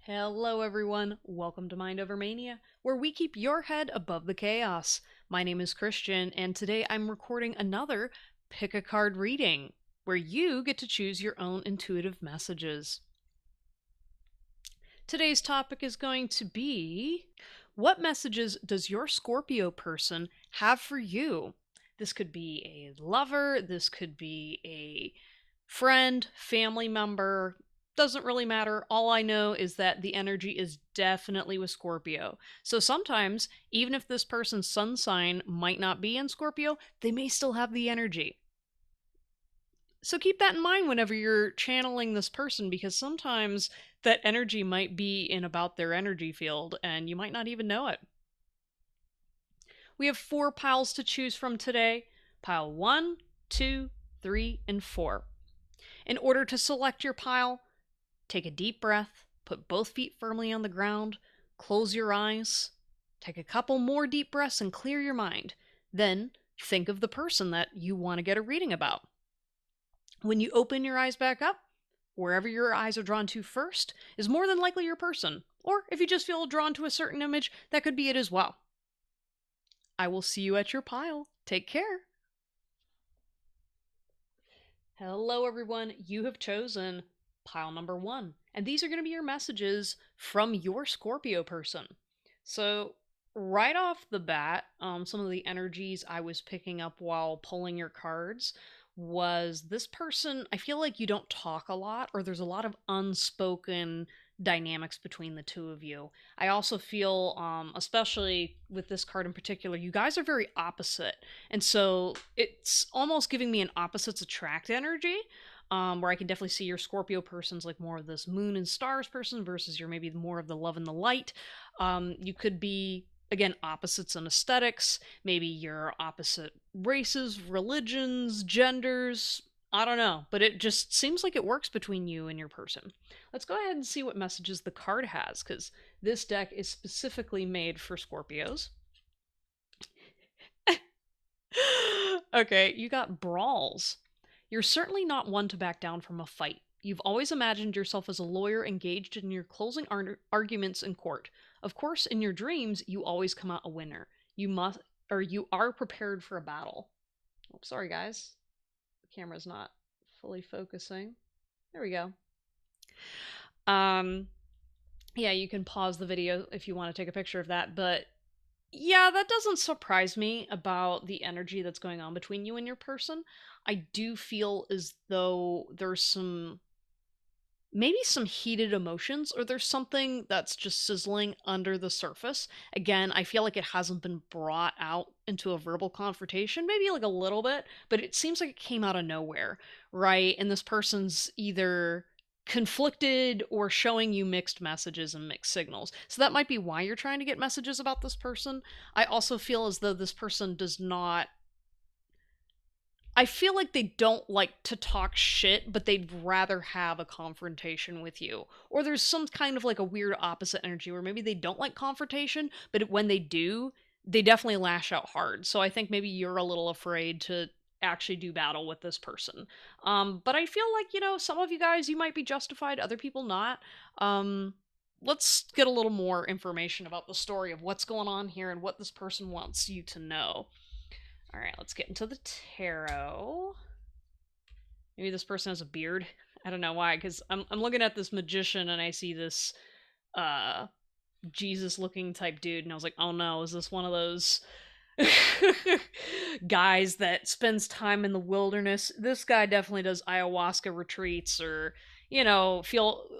Hello everyone, welcome to Mindovermania, where we keep your head above the chaos. My name is Christian, and today I'm recording another Pick a Card reading, where you get to choose your own intuitive messages. Today's topic is going to be, what messages does your Scorpio person have for you? This could be a lover, this could be a friend, family member, doesn't really matter. All I know is that the energy is definitely with Scorpio. So sometimes, even if this person's sun sign might not be in Scorpio, they may still have the energy. So keep that in mind whenever you're channeling this person, because sometimes that energy might be in about their energy field and you might not even know it. We have 4 piles to choose from today. Pile 1, 2, 3, and 4. In order to select your pile, take a deep breath, put both feet firmly on the ground, close your eyes, take a couple more deep breaths and clear your mind. Then think of the person that you want to get a reading about. When you open your eyes back up, wherever your eyes are drawn to first is more than likely your person. Or if you just feel drawn to a certain image, that could be it as well. I will see you at your pile. Take care. Hello everyone, you have chosen pile number 1. And these are going to be your messages from your Scorpio person. So right off the bat, some of the energies I was picking up while pulling your cards was this person, I feel like you don't talk a lot, or there's a lot of unspoken dynamics between the two of you. I also feel, especially with this card in particular, you guys are very opposite. And so it's almost giving me an opposites attract energy, where I can definitely see your Scorpio person's like more of this moon and stars person versus you're maybe more of the love and the light. You could be, again, opposites in aesthetics. Maybe you're opposite races, religions, genders. I don't know, but it just seems like it works between you and your person. Let's go ahead and see what messages the card has, because this deck is specifically made for Scorpios. Okay, you got brawls. You're certainly not one to back down from a fight. You've always imagined yourself as a lawyer engaged in your closing arguments in court. Of course, in your dreams, you always come out a winner. You are prepared for a battle. Oh, sorry, guys. The camera's not fully focusing. There we go. Yeah, you can pause the video if you want to take a picture of that, but yeah, that doesn't surprise me about the energy that's going on between you and your person. I do feel as though there's maybe some heated emotions, or there's something that's just sizzling under the surface. Again, I feel like it hasn't been brought out into a verbal confrontation, maybe like a little bit, but it seems like it came out of nowhere, right? And this person's either conflicted or showing you mixed messages and mixed signals. So that might be why you're trying to get messages about this person. I also feel as though this person does not, I feel like they don't like to talk shit, but they'd rather have a confrontation with you. Or there's some kind of like a weird opposite energy where maybe they don't like confrontation, but when they do, they definitely lash out hard. So I think maybe you're a little afraid to actually do battle with this person. But I feel like, some of you guys, you might be justified, other people not. Let's get a little more information about the story of what's going on here and what this person wants you to know. All right, let's get into the tarot. Maybe this person has a beard. I don't know why, because I'm looking at this magician and I see this Jesus-looking type dude, and I was like, oh no, is this one of those guys that spends time in the wilderness? This guy definitely does ayahuasca retreats, or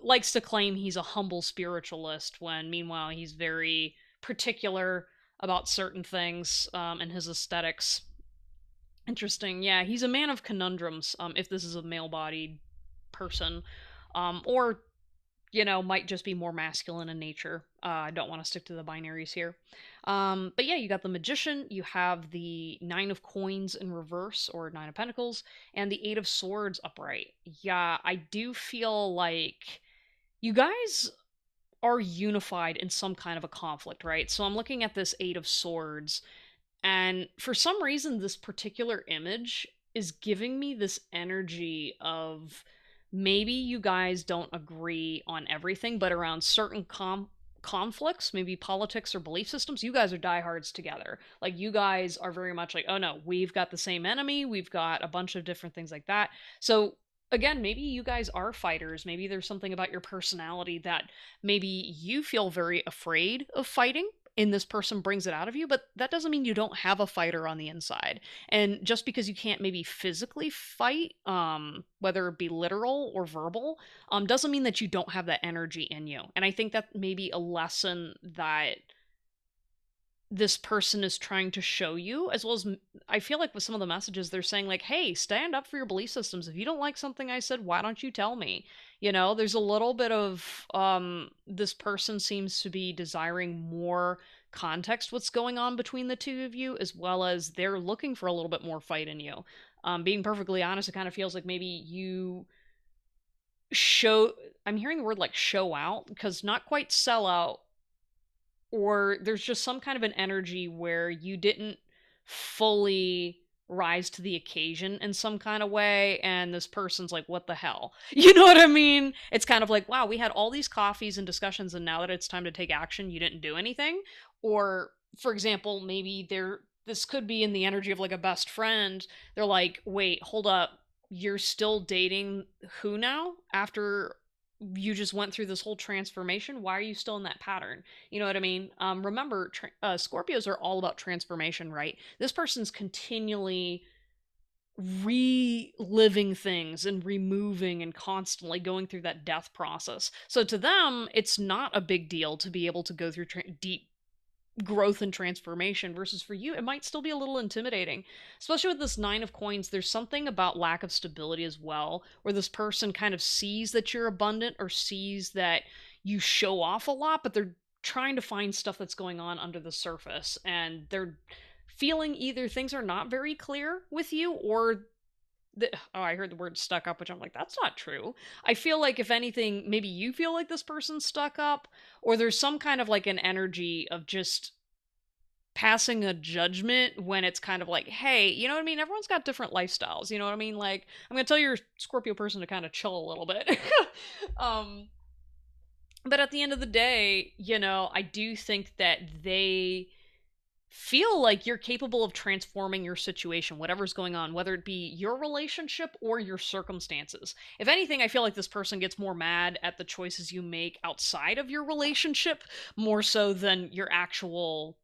likes to claim he's a humble spiritualist when meanwhile he's very particular about certain things, and his aesthetics. Interesting. Yeah, he's a man of conundrums, if this is a male-bodied person. Or, might just be more masculine in nature. I don't want to stick to the binaries here. But yeah, you got the Magician, you have the Nine of Coins in reverse, or Nine of Pentacles, and the Eight of Swords upright. Yeah, I do feel like you guys are unified in some kind of a conflict, right? So I'm looking at this Eight of Swords, and for some reason, this particular image is giving me this energy of maybe you guys don't agree on everything, but around certain conflicts, maybe politics or belief systems, you guys are diehards together. Like, you guys are very much like, oh no, we've got the same enemy, we've got a bunch of different things like that. So again, maybe you guys are fighters. Maybe there's something about your personality that maybe you feel very afraid of fighting, and this person brings it out of you, but that doesn't mean you don't have a fighter on the inside. And just because you can't maybe physically fight, whether it be literal or verbal, doesn't mean that you don't have that energy in you. And I think that may be a lesson that this person is trying to show you, as well as I feel like with some of the messages they're saying, like, hey, stand up for your belief systems. If you don't like something I said, why don't you tell me? There's a little bit of this person seems to be desiring more context what's going on between the two of you, as well as they're looking for a little bit more fight in you. Being perfectly honest, it kind of feels like maybe you show I'm hearing the word like show out, because not quite sell out, or there's just some kind of an energy where you didn't fully rise to the occasion in some kind of way, and this person's like, what the hell? You know what I mean? It's kind of like, wow, we had all these coffees and discussions, and now that it's time to take action, you didn't do anything. Or for example, maybe this could be in the energy of like a best friend. They're like, wait, hold up, you're still dating who now, after you just went through this whole transformation? Why are you still in that pattern? You know what I mean? Remember, Scorpios are all about transformation, right? This person's continually reliving things and removing and constantly going through that death process. So to them, it's not a big deal to be able to go through deep growth and transformation, versus for you it might still be a little intimidating, especially with this nine of coins. There's something about lack of stability as well, where this person kind of sees that you're abundant or sees that you show off a lot, but they're trying to find stuff that's going on under the surface, and they're feeling either things are not very clear with you, or oh, I heard the word stuck up, which I'm like, that's not true. I feel like if anything, maybe you feel like this person's stuck up, or there's some kind of like an energy of just passing a judgment, when it's kind of like, hey, you know what I mean? Everyone's got different lifestyles. You know what I mean? Like, I'm going to tell your Scorpio person to kind of chill a little bit. um, but at the end of the day, I do think that they feel like you're capable of transforming your situation, whatever's going on, whether it be your relationship or your circumstances. If anything, I feel like this person gets more mad at the choices you make outside of your relationship, more so than your actual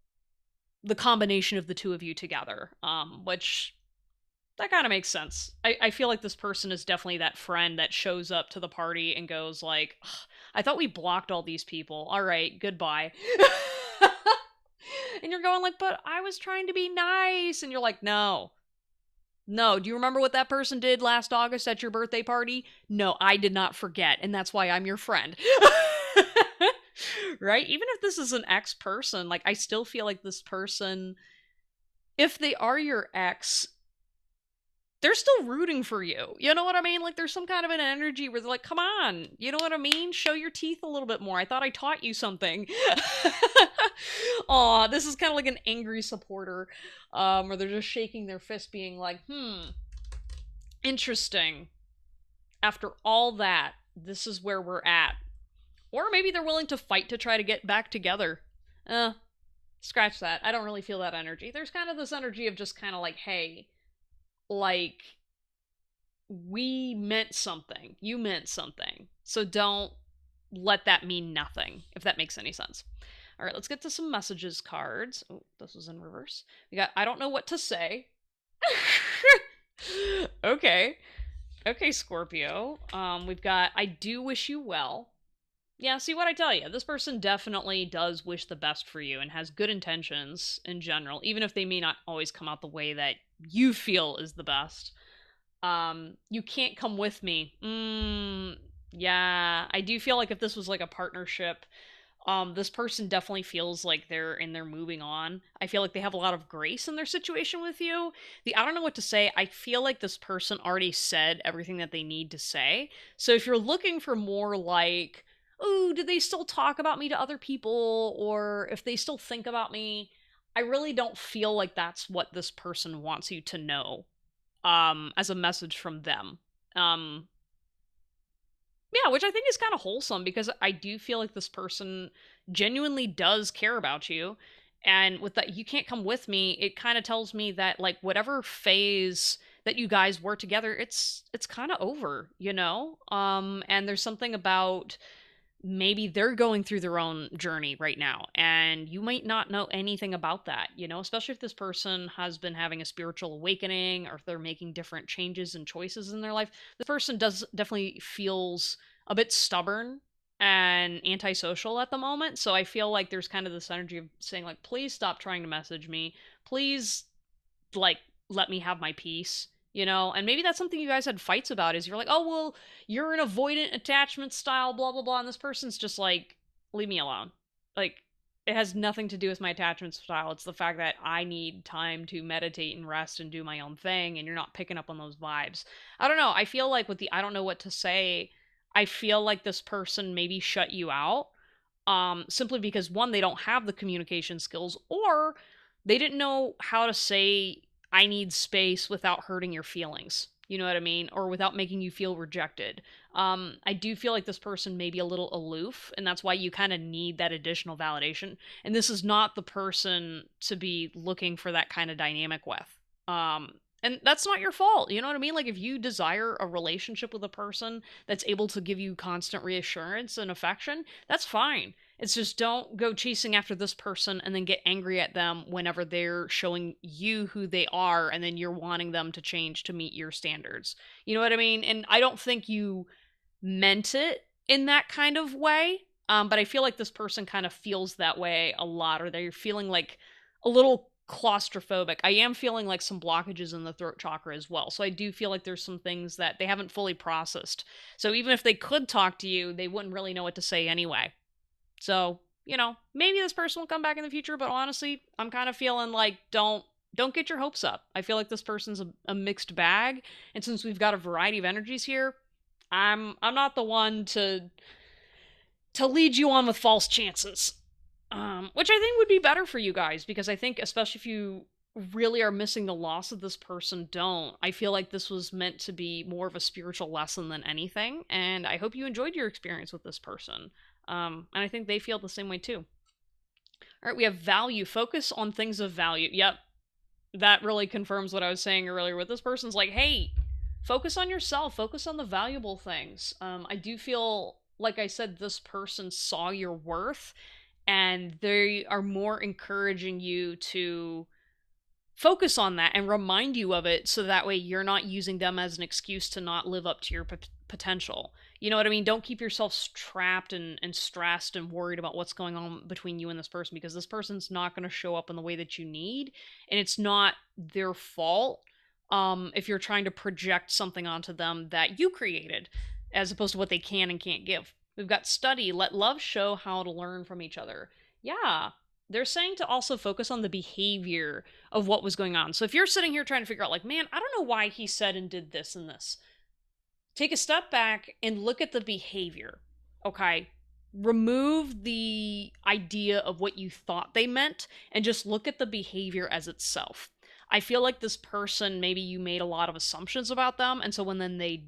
the combination of the two of you together. Which that kind of makes sense. I feel like this person is definitely that friend that shows up to the party and goes like, I thought we blocked all these people. All right, goodbye. And you're going like, but I was trying to be nice. And you're like, no. No, do you remember what that person did last August at your birthday party? No, I did not forget, and that's why I'm your friend. Right? Even if this is an ex person, like, I still feel like this person, if they are your ex, they're still rooting for you. You know what I mean? Like, there's some kind of an energy where they're like, come on, you know what I mean? Show your teeth a little bit more. I thought I taught you something. Aw, this is kind of like an angry supporter, where they're just shaking their fist being like, interesting. After all that, this is where we're at. Or maybe they're willing to fight to try to get back together. Scratch that. I don't really feel that energy. There's kind of this energy of just kind of like, hey, like, we meant something. You meant something. So don't let that mean nothing, if that makes any sense. All right, let's get to some messages cards. Oh, this was in reverse. We got, I don't know what to say. Okay. Okay, Scorpio. We've got, I do wish you well. Yeah, see what I tell you. This person definitely does wish the best for you and has good intentions in general, even if they may not always come out the way that you feel is the best. You can't come with me. Yeah, I do feel like if this was like a partnership, this person definitely feels like they're moving on. I feel like they have a lot of grace in their situation with you. I don't know what to say. I feel like this person already said everything that they need to say. So if you're looking for more like, oh, do they still talk about me to other people, or if they still think about me, I really don't feel like that's what this person wants you to know, as a message from them. Um Yeah, which I think is kind of wholesome because I do feel like this person genuinely does care about you. And with that, you can't come with me. It kind of tells me that like whatever phase that you guys were together, it's kind of over, you know? And there's something about maybe they're going through their own journey right now and you might not know anything about that, you know, especially if this person has been having a spiritual awakening or if they're making different changes and choices in their life. This person does definitely feels a bit stubborn and antisocial at the moment, so I feel like there's kind of this energy of saying like, please stop trying to message me, please, like, let me have my peace, you know? And maybe that's something you guys had fights about is you're like, oh, well, you're an avoidant attachment style, blah, blah, blah. And this person's just like, leave me alone. Like, it has nothing to do with my attachment style. It's the fact that I need time to meditate and rest and do my own thing, and you're not picking up on those vibes. I don't know. I feel like with the I don't know what to say, I feel like this person maybe shut you out simply because one, they don't have the communication skills, or they didn't know how to say I need space without hurting your feelings. You know what I mean? Or without making you feel rejected. I do feel like this person may be a little aloof, and that's why you kind of need that additional validation. And this is not the person to be looking for that kind of dynamic with. And that's not your fault. You know what I mean? Like, if you desire a relationship with a person that's able to give you constant reassurance and affection, that's fine. It's just don't go chasing after this person and then get angry at them whenever they're showing you who they are and then you're wanting them to change to meet your standards. You know what I mean? And I don't think you meant it in that kind of way. But I feel like this person kind of feels that way a lot, or they're feeling like a little claustrophobic. I am feeling like some blockages in the throat chakra as well. So I do feel like there's some things that they haven't fully processed. So even if they could talk to you, they wouldn't really know what to say anyway. So, you know, maybe this person will come back in the future, but honestly, I'm kind of feeling like don't get your hopes up. I feel like this person's a mixed bag, and since we've got a variety of energies here, I'm not the one to lead you on with false chances. Which I think would be better for you guys because I think especially if you really are missing the loss of this person, don't. I feel like this was meant to be more of a spiritual lesson than anything, and I hope you enjoyed your experience with this person. And I think they feel the same way too. All right, we have value. Focus on things of value. Yep, that really confirms what I was saying earlier with this person's like, hey, focus on yourself, focus on the valuable things. I do feel like I said, this person saw your worth and they are more encouraging you to focus on that and remind you of it so that way you're not using them as an excuse to not live up to your potential. You know what I mean? Don't keep yourself trapped and stressed and worried about what's going on between you and this person because this person's not going to show up in the way that you need, and it's not their fault if you're trying to project something onto them that you created as opposed to what they can and can't give. We've got study, let love show how to learn from each other. Yeah, they're saying to also focus on the behavior of what was going on. So if you're sitting here trying to figure out, like, man, I don't know why he said and did this and this, take a step back and look at the behavior. Okay. Remove the idea of what you thought they meant and just look at the behavior as itself. I feel like this person, maybe you made a lot of assumptions about them. And so when then they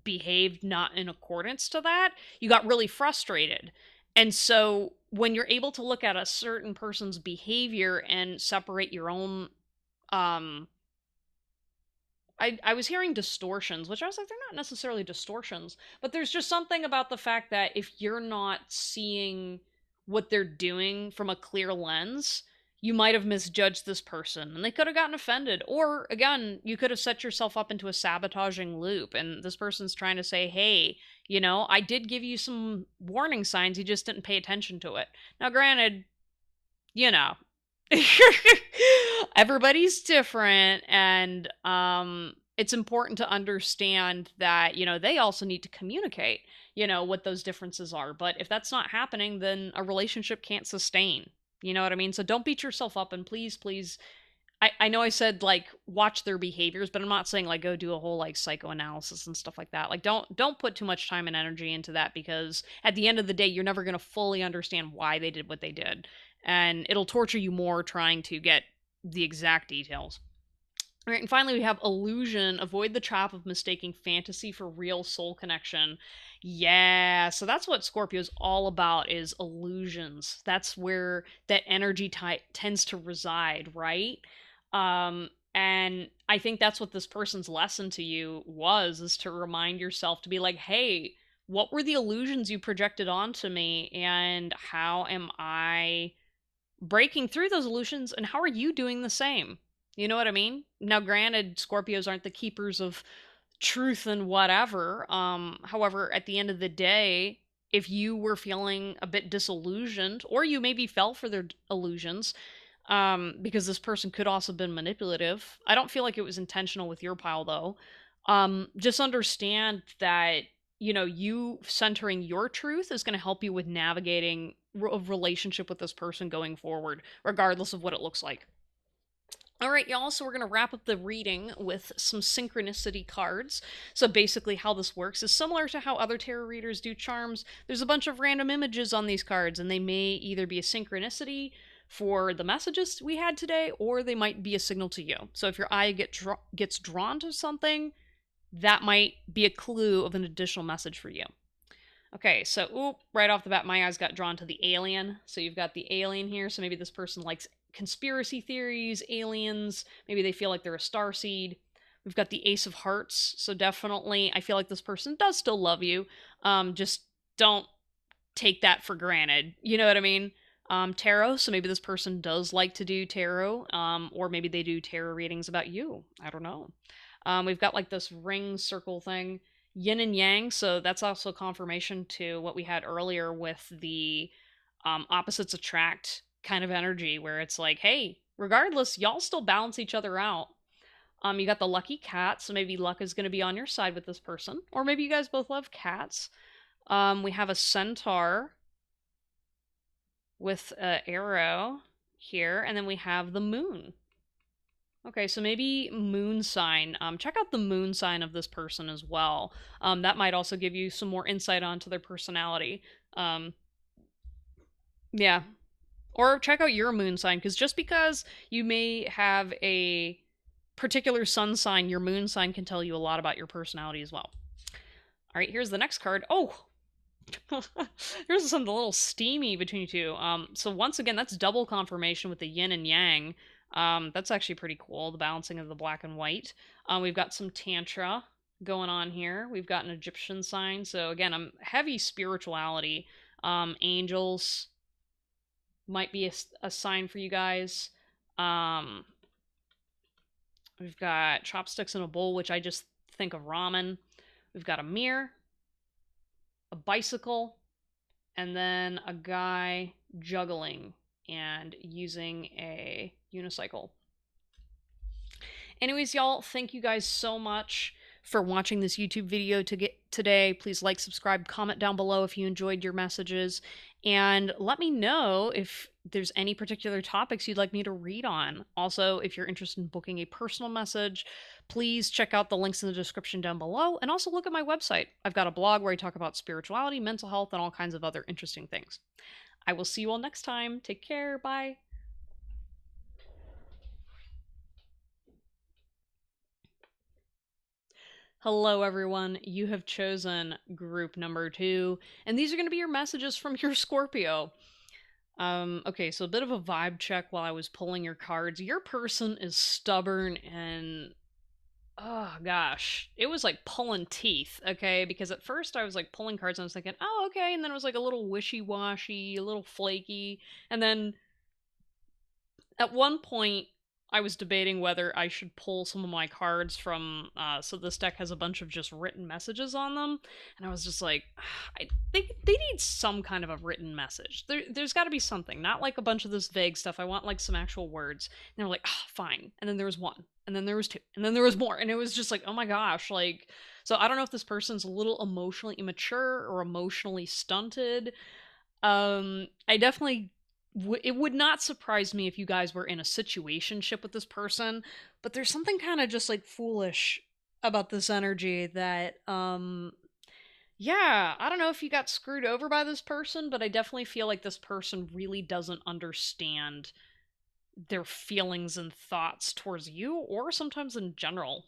behaved not in accordance to that, you got really frustrated. And so when you're able to look at a certain person's behavior and separate your own um I was hearing distortions, which I was like, they're not necessarily distortions, but there's just something about the fact that if you're not seeing what they're doing from a clear lens, you might have misjudged this person and they could have gotten offended. Or again, you could have set yourself up into a sabotaging loop and this person's trying to say, hey, you know, I did give you some warning signs, you just didn't pay attention to it. Now, granted, you know, everybody's different, and it's important to understand that, you know, they also need to communicate, you know, what those differences are. But if that's not happening, then a relationship can't sustain. You know what I mean? So don't beat yourself up, and please, please, I know I said like watch their behaviors, but I'm not saying like go do a whole like psychoanalysis and stuff like that. Like don't put too much time and energy into that because at the end of the day you're never going to fully understand why they did what they did. And it'll torture you more trying to get the exact details. All right, and finally we have illusion. Avoid the trap of mistaking fantasy for real soul connection. Yeah, so that's what Scorpio's all about is illusions. That's where that energy type tends to reside, right? And I think that's what this person's lesson to you was is to remind yourself to be like, "Hey, what were the illusions you projected onto me and how am I breaking through those illusions and how are you doing the same?" You know what I mean? Now granted, Scorpios aren't the keepers of truth and whatever. However, at the end of the day, if you were feeling a bit disillusioned or you maybe fell for their illusions, because this person could also have been manipulative. I don't feel like it was intentional with your pile though. Just understand that, you know, you centering your truth is going to help you with navigating a relationship with this person going forward, regardless of what it looks like. All right, y'all, so we're going to wrap up the reading with some synchronicity cards. So basically how this works is similar to how other tarot readers do charms. There's a bunch of random images on these cards, and they may either be a synchronicity for the messages we had today, or they might be a signal to you. So if your eye gets drawn to something, that might be a clue of an additional message for you. Okay, so right off the bat, my eyes got drawn to the alien. So you've got the alien here. So maybe this person likes conspiracy theories, aliens. Maybe they feel like they're a starseed. We've got the Ace of Hearts. So definitely, I feel like this person does still love you. Just don't take that for granted. You know what I mean? Tarot. So maybe this person does like to do tarot. Or maybe they do tarot readings about you. I don't know. We've got like this ring circle thing, yin and yang. So that's also confirmation to what we had earlier with the opposites attract kind of energy, where it's like, hey, regardless, y'all still balance each other out. You got the lucky cat, so maybe luck is going to be on your side with this person, or maybe you guys both love cats. We have a centaur with an arrow here, and then we have the moon. Okay, so maybe moon sign. Check out the moon sign of this person as well. That might also give you some more insight onto their personality. Yeah. Or check out your moon sign, because just because you may have a particular sun sign, your moon sign can tell you a lot about your personality as well. All right, here's the next card. Oh, here's something a little steamy between you two. So once again, that's double confirmation with the yin and yang. That's actually pretty cool, the balancing of the black and white. We've got some tantra going on here. We've got an Egyptian sign. So again, I'm heavy spirituality. Angels might be a sign for you guys. We've got chopsticks in a bowl, which I just think of ramen. We've got a mirror, a bicycle, and then a guy juggling and using a unicycle. Anyways, y'all, thank you guys so much for watching this YouTube video today. Please like, subscribe, comment down below if you enjoyed your messages, and let me know if there's any particular topics you'd like me to read on. Also, if you're interested in booking a personal message, please check out the links in the description down below, and also look at my website. I've got a blog where I talk about spirituality, mental health, and all kinds of other interesting things. I will see you all next time. Take care. Bye. Hello, everyone. You have chosen group number 2, and these are going to be your messages from your Scorpio. Okay, so a bit of a vibe check while I was pulling your cards. Your person is stubborn and, oh gosh, it was like pulling teeth, okay? Because at first I was like pulling cards and I was thinking, oh, okay, and then it was like a little wishy-washy, a little flaky, and then at one point I was debating whether I should pull some of my cards from, so this deck has a bunch of just written messages on them, and I was just like, they need some kind of a written message. There's got to be something, not like a bunch of this vague stuff. I want like some actual words. And they were like, fine. And then there was one, and then there was two, and then there was more, and it was just like, oh my gosh, like, so I don't know if this person's a little emotionally immature or emotionally stunted. I definitely it would not surprise me if you guys were in a situationship with this person, but there's something kind of just like foolish about this energy that yeah, I don't know if you got screwed over by this person, but I definitely feel like this person really doesn't understand their feelings and thoughts towards you, or sometimes in general.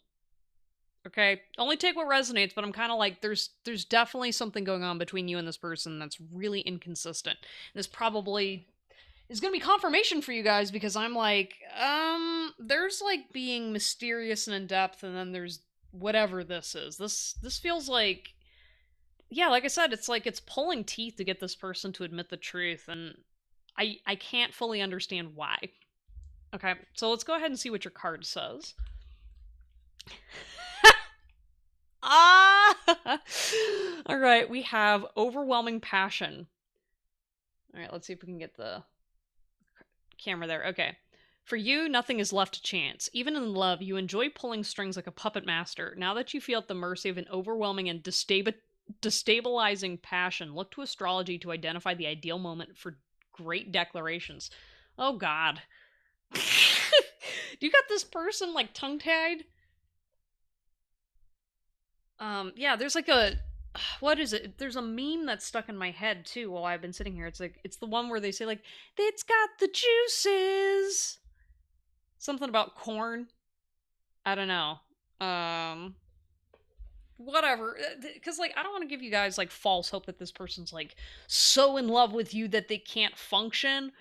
Okay, only take what resonates, but I'm kind of like there's definitely something going on between you and this person that's really inconsistent. This probably is going to be confirmation for you guys, because I'm like, there's like being mysterious and in depth, and then there's whatever this is. This feels like, yeah, like I said, it's like it's pulling teeth to get this person to admit the truth, and I can't fully understand why. Okay, so let's go ahead and see what your card says. Ah! All right, we have overwhelming passion. All right, let's see if we can get the camera there. Okay. For you, nothing is left to chance. Even in love, you enjoy pulling strings like a puppet master. Now that you feel at the mercy of an overwhelming and destabilizing passion, look to astrology to identify the ideal moment for great declarations. Oh, God. Do you got this person like tongue-tied? Yeah, there's like a, what is it? There's a meme that's stuck in my head too while I've been sitting here. It's like, it's the one where they say like, it's got the juices. Something about corn. I don't know. Um Whatever. Cuz like I don't want to give you guys like false hope that this person's like so in love with you that they can't function.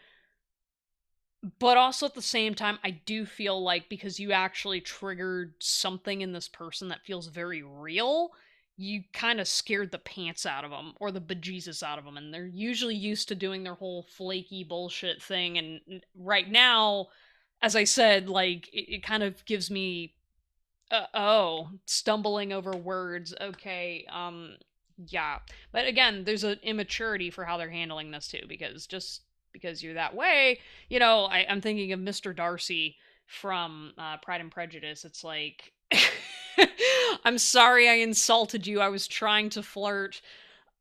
But also at the same time, I do feel like because you actually triggered something in this person that feels very real, you kind of scared the pants out of them or the bejesus out of them. And they're usually used to doing their whole flaky bullshit thing. And right now, as I said, like it kind of gives me, stumbling over words. Okay. Yeah. But again, there's an immaturity for how they're handling this too, because just because you're that way, I'm thinking of Mr. Darcy from Pride and Prejudice. It's like, I'm sorry I insulted you. I was trying to flirt.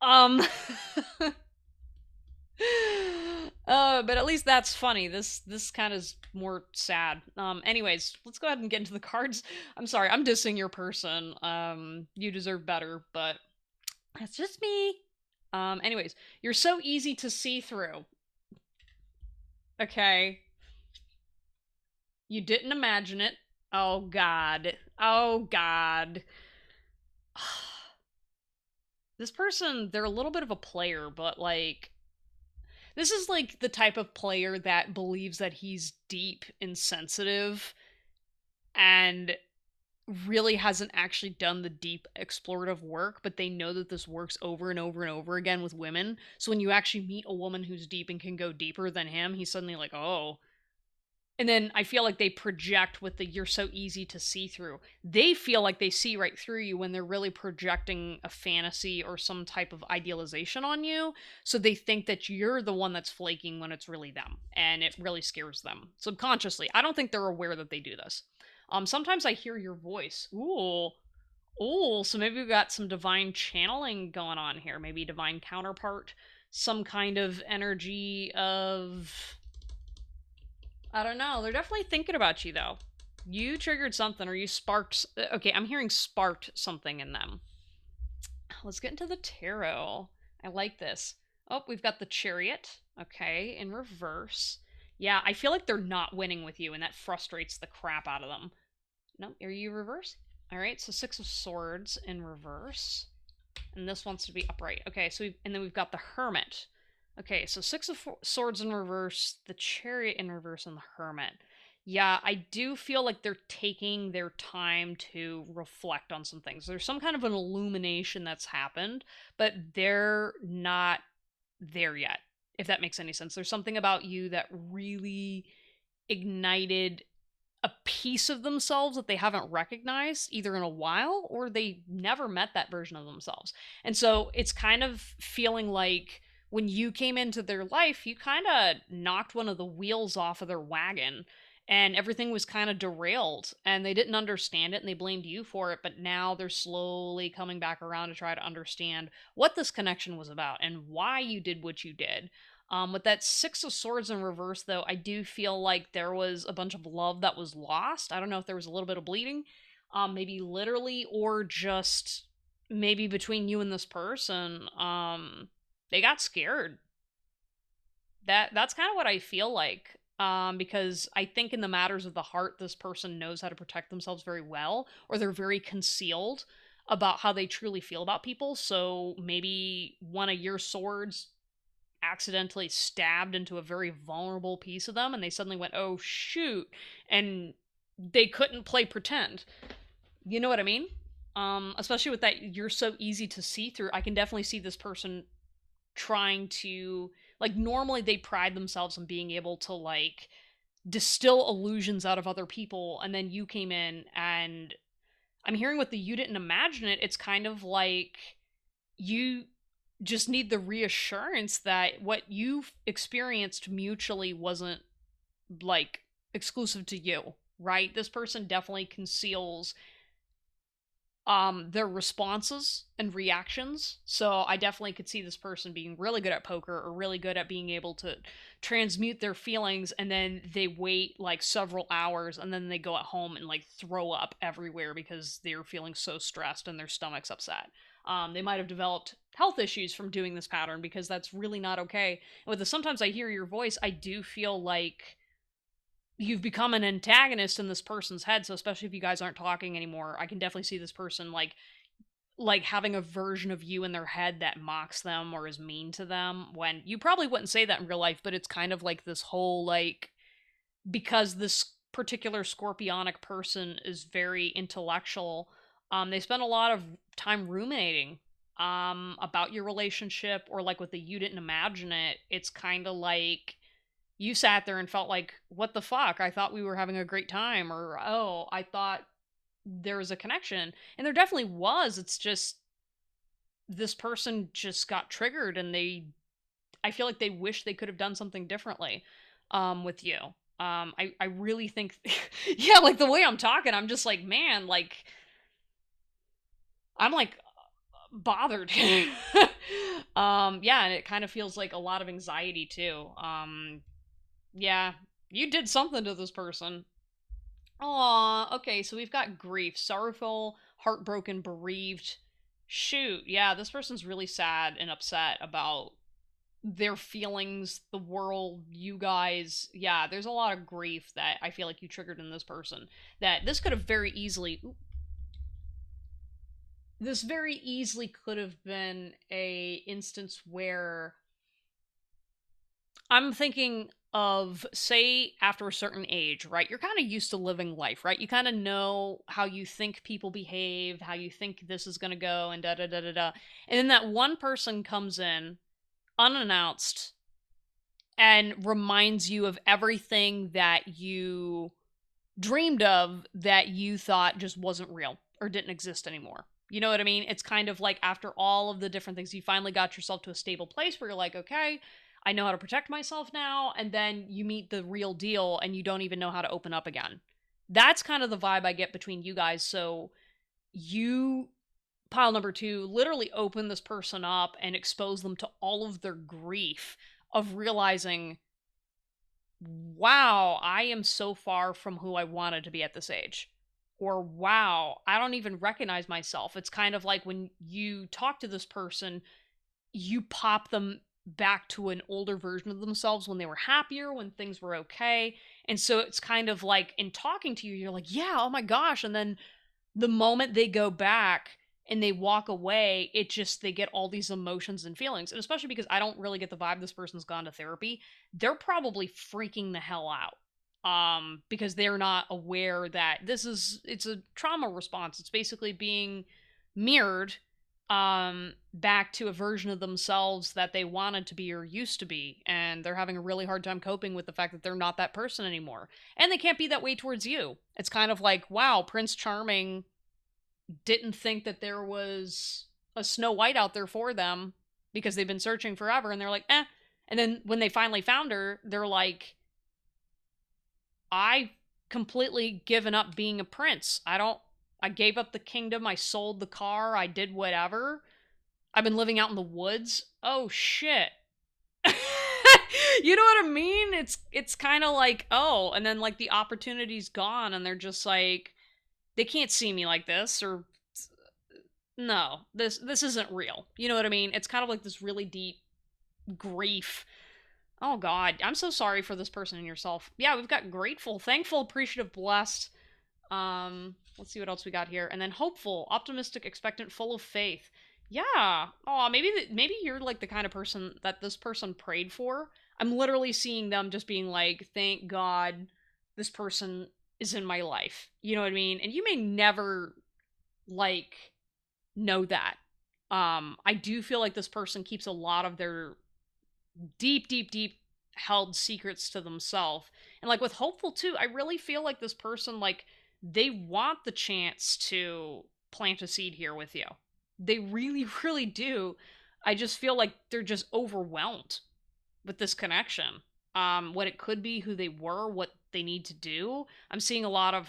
Um, but at least that's funny. This kind of is more sad. Anyways, let's go ahead and get into the cards. I'm sorry, I'm dissing your person. You deserve better, but that's just me. Anyways, you're so easy to see through. Okay. You didn't imagine it. Oh god. Oh god. This person, they're a little bit of a player, but like this is like the type of player that believes that he's deep and sensitive and really hasn't actually done the deep explorative work, but they know that this works over and over and over again with women. So when you actually meet a woman who's deep and can go deeper than him, he's suddenly like, oh. And then I feel like they project with the you're so easy to see through. They feel like they see right through you when they're really projecting a fantasy or some type of idealization on you. So they think that you're the one that's flaking when it's really them. And it really scares them subconsciously. I don't think they're aware that they do this. Sometimes I hear your voice. Ooh. Ooh, so maybe we've got some divine channeling going on here. Maybe divine counterpart. Some kind of energy of, I don't know. They're definitely thinking about you, though. You triggered something, or you sparked. Okay, I'm hearing sparked something in them. Let's get into the tarot. I like this. Oh, we've got the Chariot. Okay, in reverse. Yeah, I feel like they're not winning with you, and that frustrates the crap out of them. No, are you reverse? All right, so Six of Swords in reverse. And this wants to be upright. Okay, so and then we've got the Hermit. Okay, so Six of Swords in reverse, the Chariot in reverse, and the Hermit. Yeah, I do feel like they're taking their time to reflect on some things. There's some kind of an illumination that's happened, but they're not there yet, if that makes any sense. There's something about you that really ignited a piece of themselves that they haven't recognized either in a while or they never met that version of themselves. And so it's kind of feeling like when you came into their life, you kind of knocked one of the wheels off of their wagon and everything was kind of derailed and they didn't understand it and they blamed you for it. But now they're slowly coming back around to try to understand what this connection was about and why you did what you did. With that Six of Swords in reverse, though, I do feel like there was a bunch of love that was lost. I don't know if there was a little bit of bleeding, maybe literally, or just maybe between you and this person. They got scared. That's kind of what I feel like. because I think in the matters of the heart, this person knows how to protect themselves very well, or they're very concealed about how they truly feel about people. So maybe one of your swords accidentally stabbed into a very vulnerable piece of them, and they suddenly went, "Oh shoot," and they couldn't play pretend. You know what I mean? Especially with that, you're so easy to see through. I can definitely see this person trying to, like, normally they pride themselves on being able to, like, distill illusions out of other people, and then you came in, and I'm hearing with the "you didn't imagine it," it's kind of like you just need the reassurance that what you've experienced mutually wasn't, like, exclusive to you, right? This person definitely conceals their responses and reactions. So I definitely could see this person being really good at poker, or really good at being able to transmute their feelings, and then they wait like several hours, and then they go at home and like throw up everywhere because they're feeling so stressed and their stomach's upset. They might have developed health issues from doing this pattern, because that's really not okay. And with the "sometimes I hear your voice," I do feel like you've become an antagonist in this person's head. So especially if you guys aren't talking anymore, I can definitely see this person like having a version of you in their head that mocks them or is mean to them, when you probably wouldn't say that in real life. But it's kind of like this whole, like, because this particular scorpionic person is very intellectual, they spend a lot of time ruminating about your relationship, or like with the "you didn't imagine it," it's kind of like you sat there and felt like, "What the fuck? I thought we were having a great time," or, "Oh, I thought there was a connection." And there definitely was. It's just this person just got triggered, and I feel like they wish they could have done something differently with you. I really think yeah, like the way I'm talking, I'm just like, man, like I'm like bothered. Yeah, and it kind of feels like a lot of anxiety too. Yeah, you did something to this person. Aw, okay, so we've got grief, sorrowful, heartbroken, bereaved. Shoot, yeah, this person's really sad and upset about their feelings, the world, you guys. Yeah, there's a lot of grief that I feel like you triggered in this person. That this could have very easily, this very easily could have been a instance where I'm thinking of, say, after a certain age, right? You're kind of used to living life, right? You kind of know how you think people behave, how you think this is going to go, and da da da da da. And then that one person comes in unannounced and reminds you of everything that you dreamed of, that you thought just wasn't real or didn't exist anymore. You know what I mean? It's kind of like after all of the different things, you finally got yourself to a stable place where you're like, okay, I know how to protect myself now. And then you meet the real deal and you don't even know how to open up again. That's kind of the vibe I get between you guys. So you, pile number two, literally open this person up and expose them to all of their grief of realizing, wow, I am so far from who I wanted to be at this age. Or, wow, I don't even recognize myself. It's kind of like when you talk to this person, you pop them back to an older version of themselves when they were happier, when things were okay. And so it's kind of like in talking to you, you're like, yeah, oh my gosh. And then the moment they go back and they walk away, it just, they get all these emotions and feelings. And especially because I don't really get the vibe this person's gone to therapy, they're probably freaking the hell out. Because they're not aware that it's a trauma response. It's basically being mirrored back to a version of themselves that they wanted to be or used to be, and they're having a really hard time coping with the fact that they're not that person anymore, and they can't be that way towards you. It's kind of like, wow, Prince Charming didn't think that there was a Snow White out there for them because they've been searching forever, and they're like, eh. And then when they finally found her, they're like, I completely given up being a prince. I gave up the kingdom, I sold the car, I did whatever. I've been living out in the woods. Oh shit. You know what I mean? It's kind of like, oh, and then like the opportunity's gone and they're just like, they can't see me like this, or no, this isn't real. You know what I mean? It's kind of like this really deep grief Oh God, I'm so sorry for this person and yourself. Yeah, we've got grateful, thankful, appreciative, blessed. Let's see what else we got here. And then hopeful, optimistic, expectant, full of faith. Yeah. Oh, maybe you're like the kind of person that this person prayed for. I'm literally seeing them just being like, "Thank God this person is in my life." You know what I mean? And you may never like know that. I do feel like this person keeps a lot of their deep, deep, deep held secrets to themselves. And like with hopeful too, I really feel like this person like they want the chance to plant a seed here with you. They really, really do. I just feel like they're just overwhelmed with this connection. What it could be, who they were, what they need to do. I'm seeing a lot of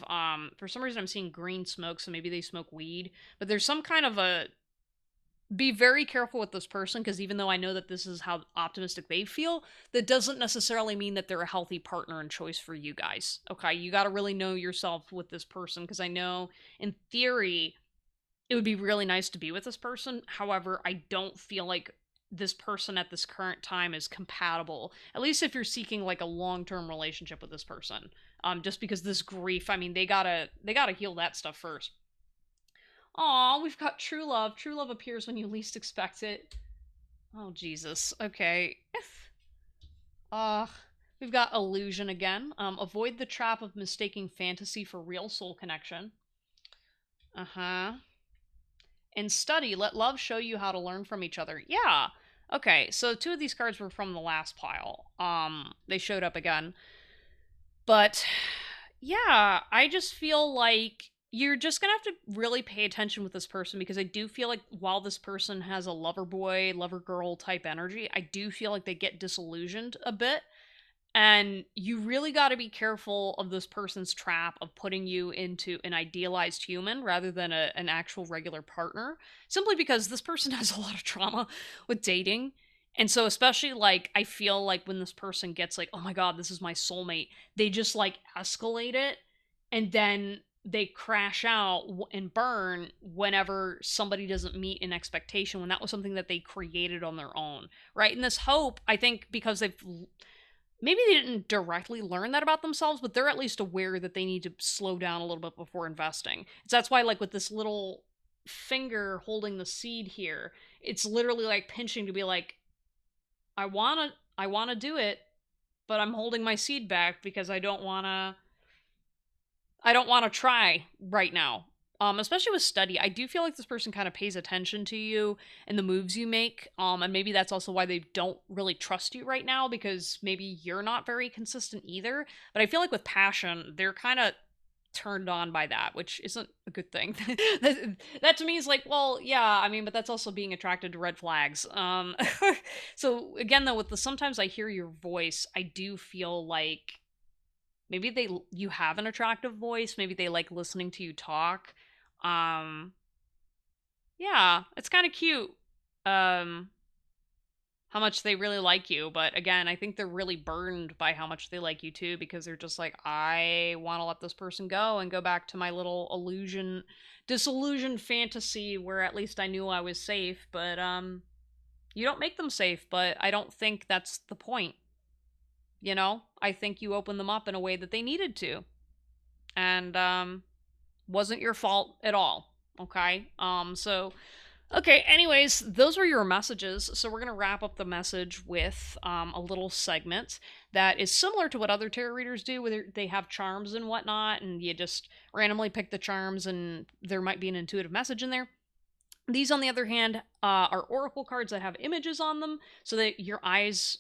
for some reason I'm seeing green smoke, so maybe they smoke weed, but there's some kind of a be very careful with this person because even though I know that this is how optimistic they feel, that doesn't necessarily mean that they're a healthy partner and choice for you guys. Okay, you got to really know yourself with this person because I know in theory it would be really nice to be with this person. However, I don't feel like this person at this current time is compatible. At least if you're seeking like a long-term relationship with this person. Just because this grief, I mean, they gotta heal that stuff first. Aw, we've got true love. True love appears when you least expect it. Oh, Jesus. Okay. uh, we've got illusion again. Avoid the trap of mistaking fantasy for real soul connection. Uh-huh. And study. Let love show you how to learn from each other. Yeah. Okay, so two of these cards were from the last pile. They showed up again. But yeah, I just feel like you're just gonna have to really pay attention with this person because I do feel like while this person has a lover boy, lover girl type energy, I do feel like they get disillusioned a bit. And you really got to be careful of this person's trap of putting you into an idealized human rather than an actual regular partner, simply because this person has a lot of trauma with dating. And so, especially like, I feel like when this person gets like, oh my God, this is my soulmate, they just like escalate it and then they crash out and burn whenever somebody doesn't meet an expectation when that was something that they created on their own, right? And this hope, I think, because they've maybe they didn't directly learn that about themselves, but they're at least aware that they need to slow down a little bit before investing. So that's why, like, with this little finger holding the seed here, it's literally like pinching to be like, I wanna do it, but I'm holding my seed back because I don't want to try right now. Especially with study, I do feel like this person kind of pays attention to you and the moves you make. And maybe that's also why they don't really trust you right now because maybe you're not very consistent either. But I feel like with passion, they're kind of turned on by that, which isn't a good thing. that to me is like, well, yeah, I mean, but that's also being attracted to red flags. So again, though, with the sometimes I hear your voice, I do feel like maybe you have an attractive voice, maybe they like listening to you talk. um yeah, it's kind of cute. um how much they really like you, but again, I think they're really burdened by how much they like you too because they're just like, I want to let this person go and go back to my little disillusioned fantasy where at least I knew I was safe. But you don't make them safe, but I don't think that's the point. I think you opened them up in a way that they needed to, and wasn't your fault at all. Okay. So okay, anyways, those were your messages. So we're gonna wrap up the message with a little segment that is similar to what other tarot readers do, where they have charms and whatnot, and you just randomly pick the charms, and there might be an intuitive message in there. These, on the other hand, are oracle cards that have images on them, so that your eyes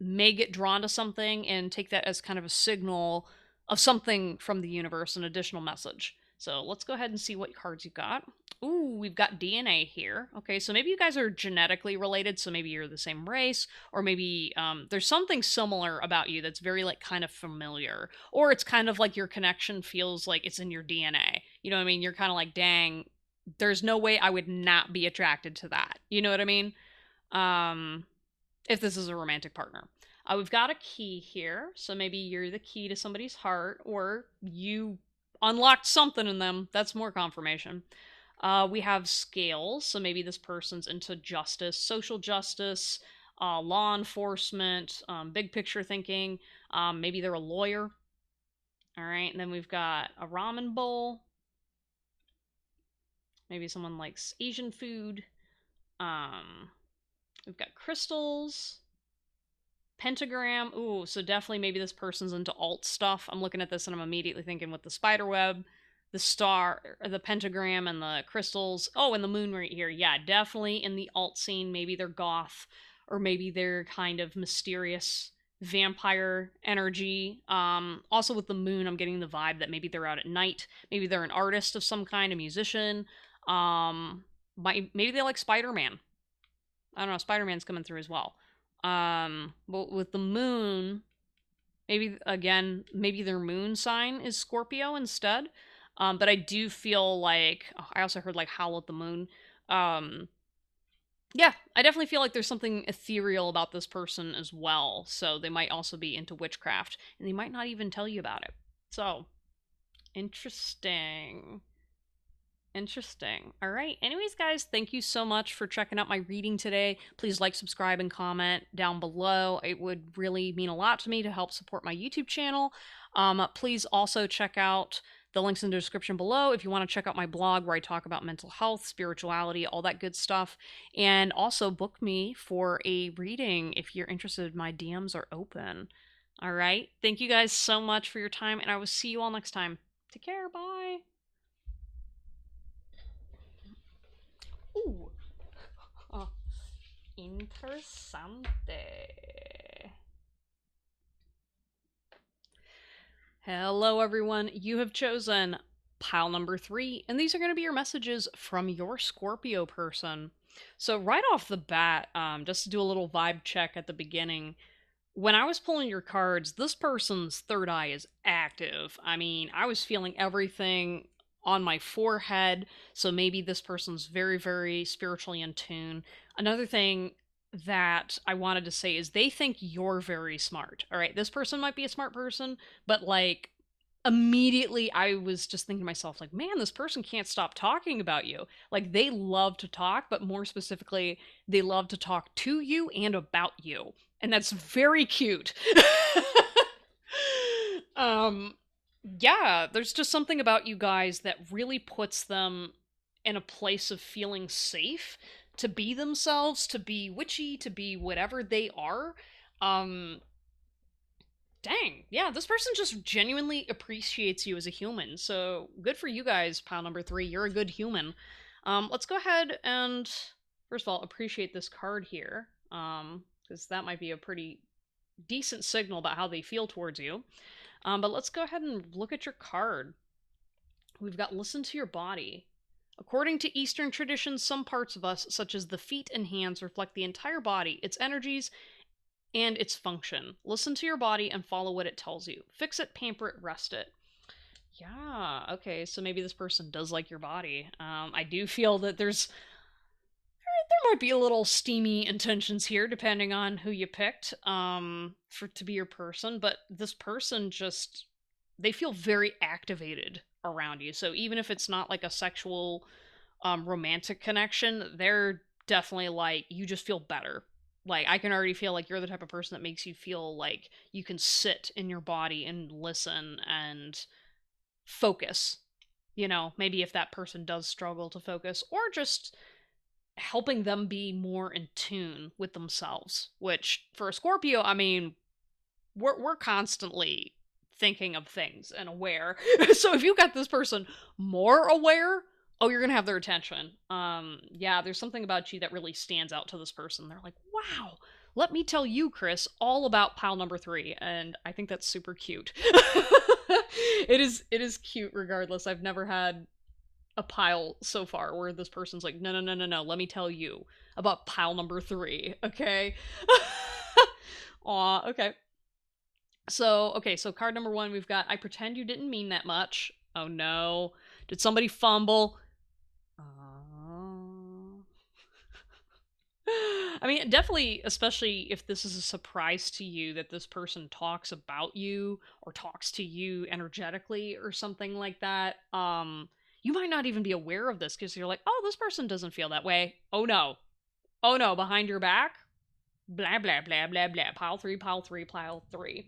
may get drawn to something and take that as kind of a signal of something from the universe, an additional message. So let's go ahead and see what cards you got. Ooh, we've got DNA here. Okay, so maybe you guys are genetically related, so maybe you're the same race, or maybe there's something similar about you that's very, like, kind of familiar. Or it's kind of like your connection feels like it's in your DNA. You know what I mean? You're kind of like, dang, there's no way I would not be attracted to that. You know what I mean? Um, if this is a romantic partner. We've got a key here, so maybe you're the key to somebody's heart, or you unlocked something in them. That's more confirmation. We have scales, so maybe this person's into justice, social justice, law enforcement, big picture thinking. Maybe they're a lawyer. All right, and then we've got a ramen bowl. Maybe someone likes Asian food. We've got crystals, pentagram. Ooh, so definitely maybe this person's into alt stuff. I'm looking at this and I'm immediately thinking with the spider web, the star, the pentagram, and the crystals. Oh, and the moon right here. Yeah, definitely in the alt scene. Maybe they're goth, or maybe they're kind of mysterious vampire energy. Also with the moon, I'm getting the vibe that maybe they're out at night. Maybe they're an artist of some kind, a musician. Maybe they like Spider-Man. I don't know, Spider-Man's coming through as well. But with the moon, maybe again, maybe their moon sign is Scorpio instead. But I do feel like I also heard like howl at the moon. Yeah, I definitely feel like there's something ethereal about this person as well. So they might also be into witchcraft, and they might not even tell you about it. So interesting. Interesting. All right. Anyways, guys, thank you so much for checking out my reading today. Please like, subscribe, and comment down below. It would really mean a lot to me to help support my YouTube channel. Please also check out the links in the description below if you want to check out my blog where I talk about mental health, spirituality, all that good stuff. And also book me for a reading if you're interested. My DMs are open. All right. Thank you guys so much for your time, and I will see you all next time. Take care. Bye. Oh, interessante. Hello, everyone. You have chosen pile number 3, and these are going to be your messages from your Scorpio person. So right off the bat, just to do a little vibe check at the beginning, when I was pulling your cards, this person's third eye is active. I mean, I was feeling everything on my forehead, so maybe this person's very, very spiritually in tune. Another thing that I wanted to say is they think you're very smart. All right, this person might be a smart person, but like immediately I was just thinking to myself, like, man, this person can't stop talking about you. Like, they love to talk, but more specifically, they love to talk to you and about you. And that's very cute. um, yeah, there's just something about you guys that really puts them in a place of feeling safe to be themselves, to be witchy, to be whatever they are. Um, Dang, yeah, this person just genuinely appreciates you as a human. So good for you guys, pile number 3. You're a good human. Let's go ahead and first of all appreciate this card here, because that might be a pretty decent signal about how they feel towards you. But let's go ahead and look at your card. We've got listen to your body. According to Eastern traditions, some parts of us, such as the feet and hands, reflect the entire body, its energies, and its function. Listen to your body and follow what it tells you. Fix it, pamper it, rest it. Yeah, okay, so maybe this person does like your body. I do feel that there might be a little steamy intentions here, depending on who you picked for to be your person. But this person just they feel very activated around you. So even if it's not like a sexual, romantic connection, they're definitely like you just feel better. Like I can already feel like you're the type of person that makes you feel like you can sit in your body and listen and focus. You know, maybe if that person does struggle to focus, or just helping them be more in tune with themselves, which for a Scorpio, I mean, we're constantly thinking of things and aware. So if you got this person more aware, oh, you're gonna have their attention. Yeah, there's something about you that really stands out to this person. They're like, wow, let me tell you, Chris, all about pile number 3. And I think that's super cute. It is cute regardless. I've never had a pile so far where this person's like, no, no, no, no, no, let me tell you about pile number 3, okay? Aw, okay. So card number 1, we've got, I pretend you didn't mean that much. Oh no. Did somebody fumble? I mean, definitely, especially if this is a surprise to you that this person talks about you or talks to you energetically or something like that. You might not even be aware of this because you're like, oh, this person doesn't feel that way. Oh no. Oh no, behind your back? blah blah blah blah blah, pile three, pile three, pile three.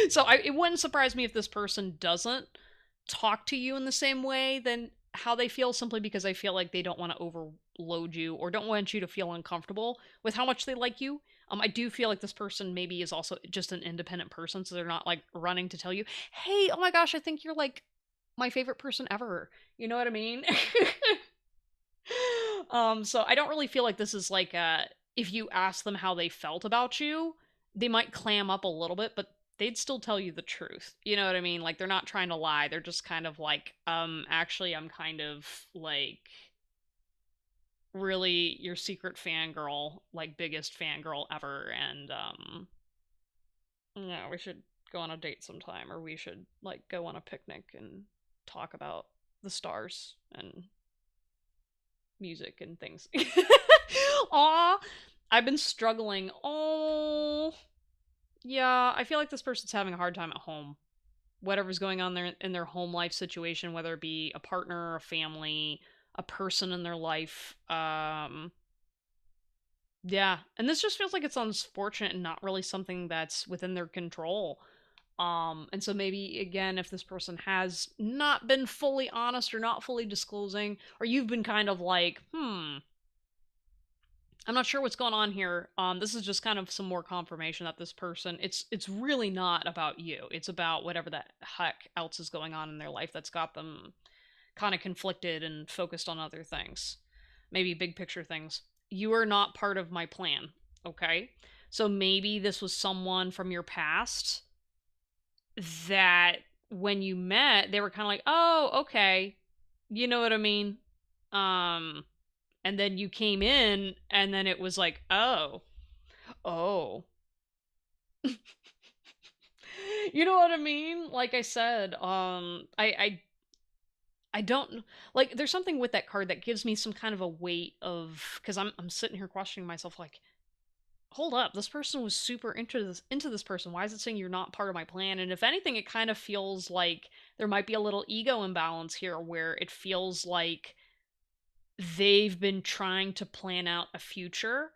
So it wouldn't surprise me if this person doesn't talk to you in the same way than how they feel, simply because I feel like they don't want to overload you or don't want you to feel uncomfortable with how much they like you. I do feel like this person maybe is also just an independent person, so they're not like running to tell you, "Hey, oh my gosh, I think you're like my favorite person ever." You know what I mean? So I don't really feel like this is like if you ask them how they felt about you, they might clam up a little bit, but they'd still tell you the truth. You know what I mean? Like they're not trying to lie. They're just kind of like, actually I'm kind of like really your secret fangirl, like biggest fangirl ever, and yeah, we should go on a date sometime, or we should like go on a picnic and talk about the stars and music and things. Aw, I've been struggling. Oh, yeah, I feel like this person's having a hard time at home. Whatever's going on there in their home life situation, whether it be a partner, a family, a person in their life. Yeah, and this just feels like it's unfortunate and not really something that's within their control. And so maybe again, if this person has not been fully honest or not fully disclosing, or you've been kind of like, I'm not sure what's going on here. This is just kind of some more confirmation that this person, it's really not about you. It's about whatever the heck else is going on in their life that's got them kind of conflicted and focused on other things. Maybe big picture things. You are not part of my plan, okay? So maybe this was someone from your past that when you met, they were kind of like, "Oh, okay." You know what I mean? Um and then you came in and then it was like, "Oh. Oh." You know what I mean? Like I said, I don't like there's something with that card that gives me some kind of a weight of, cuz I'm sitting here questioning myself like, hold up, this person was super into this person. Why is it saying you're not part of my plan? And if anything, it kind of feels like there might be a little ego imbalance here, where it feels like they've been trying to plan out a future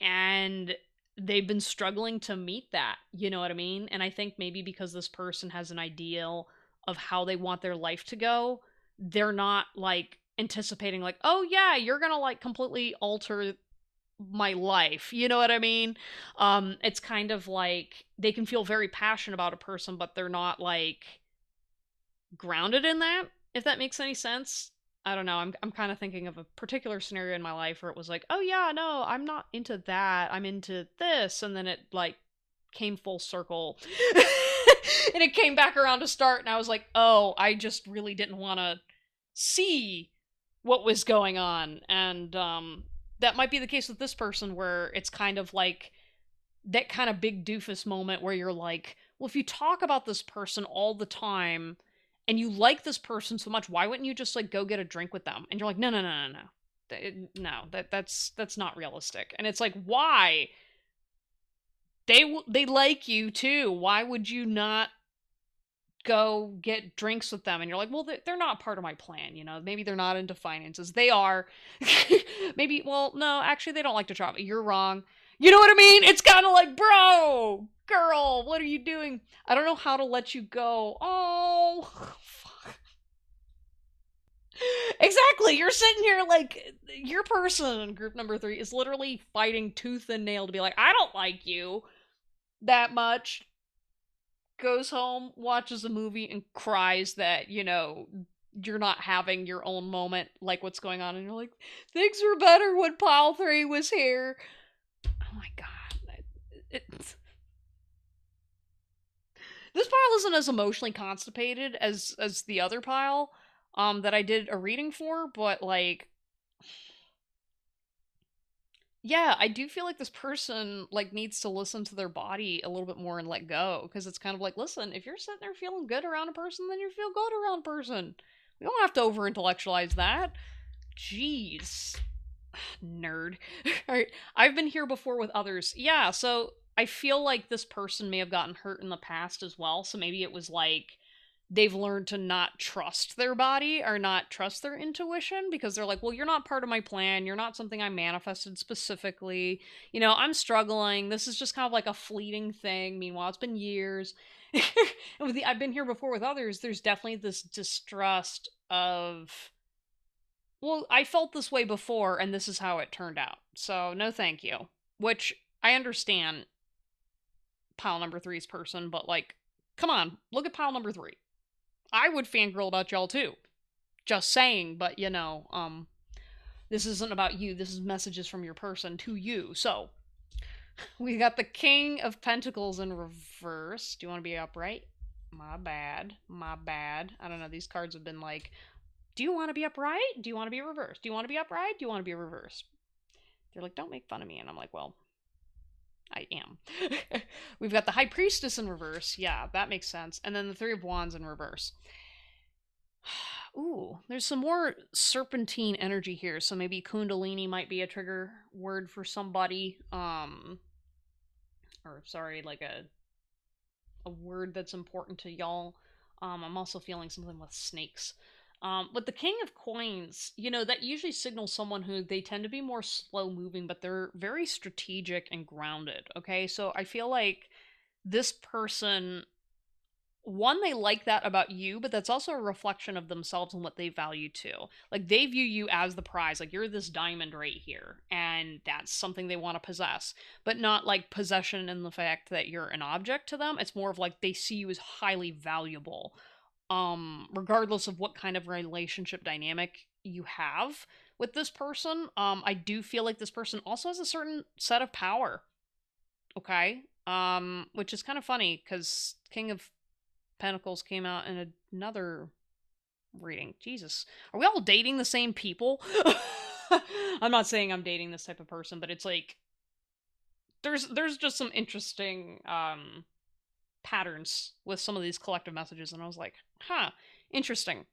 and they've been struggling to meet that. You know what I mean? And I think maybe because this person has an ideal of how they want their life to go, they're not like anticipating like, "Oh yeah, you're going to like completely alter my life." You know what I mean? It's kind of like they can feel very passionate about a person, but they're not like grounded in that, if that makes any sense. I don't know. I'm kind of thinking of a particular scenario in my life where it was like, "Oh yeah, no, I'm not into that. I'm into this." And then it like came full circle. And it came back around to start, and I was like, "Oh, I just really didn't want to see what was going on." And that might be the case with this person, where it's kind of like that kind of big doofus moment where you're like, "Well, if you talk about this person all the time and you like this person so much, why wouldn't you just like go get a drink with them?" And you're like, "No, no, no, no, no. No, that's not realistic." And it's like, "Why? They like you too. Why would you not go get drinks with them?" And you're like, "Well, they're not part of my plan, you know. Maybe they're not into finances. They are." Maybe, well, no, actually they don't like to travel. You're wrong. You know what I mean? It's kind of like, "Bro, girl, what are you doing? I don't know how to let you go." Oh, fuck. Exactly. You're sitting here like your person, group number 3, is literally fighting tooth and nail to be like, "I don't like you that much." Goes home, watches a movie, and cries that, you're not having your own moment, like what's going on, and you're like, "Things were better when pile 3 was here." Oh my god. This pile isn't as emotionally constipated as the other pile that I did a reading for, but like, yeah, I do feel like this person like needs to listen to their body a little bit more and let go, because it's kind of like, listen, if you're sitting there feeling good around a person, then you feel good around a person. We don't have to over intellectualize that. Jeez. Nerd. All right, I've been here before with others. Yeah, so I feel like this person may have gotten hurt in the past as well. So maybe it was like they've learned to not trust their body or not trust their intuition because they're like, well, you're not part of my plan. You're not something I manifested specifically. I'm struggling. This is just kind of like a fleeting thing. Meanwhile, it's been years. And I've been here before with others. There's definitely this distrust of, well, I felt this way before and this is how it turned out. So, no, thank you. Which I understand pile number three's person, but like, come on, look at pile number three. I would fangirl about y'all too. Just saying, but this isn't about you. This is messages from your person to you. So, we got the King of Pentacles in reverse. Do you want to be upright? My bad. My bad. I don't know. These cards have been like, do you want to be upright? Do you want to be reversed? Do you want to be upright? Do you want to be reversed? They're like, don't make fun of me. And I'm like, well, I am. We've got the High Priestess in reverse. Yeah, that makes sense. And then the Three of Wands in reverse. Ooh, there's some more serpentine energy here. So maybe Kundalini might be a trigger word for somebody. Or sorry, like a word that's important to y'all. I'm also feeling something with snakes. With the King of Coins, that usually signals someone who they tend to be more slow moving, but they're very strategic and grounded. Okay, so I feel like this person, one, they like that about you, but that's also a reflection of themselves and what they value too. Like they view you as the prize, like you're this diamond right here, and that's something they want to possess, but not like possession in the fact that you're an object to them. It's more of like they see you as highly valuable, regardless of what kind of relationship dynamic you have with this person. I do feel like this person also has a certain set of power. Okay. Which is kind of funny because King of Pentacles came out in another reading. Jesus. Are we all dating the same people? I'm not saying I'm dating this type of person, but it's like there's just some interesting patterns with some of these collective messages, and I was like, huh, interesting.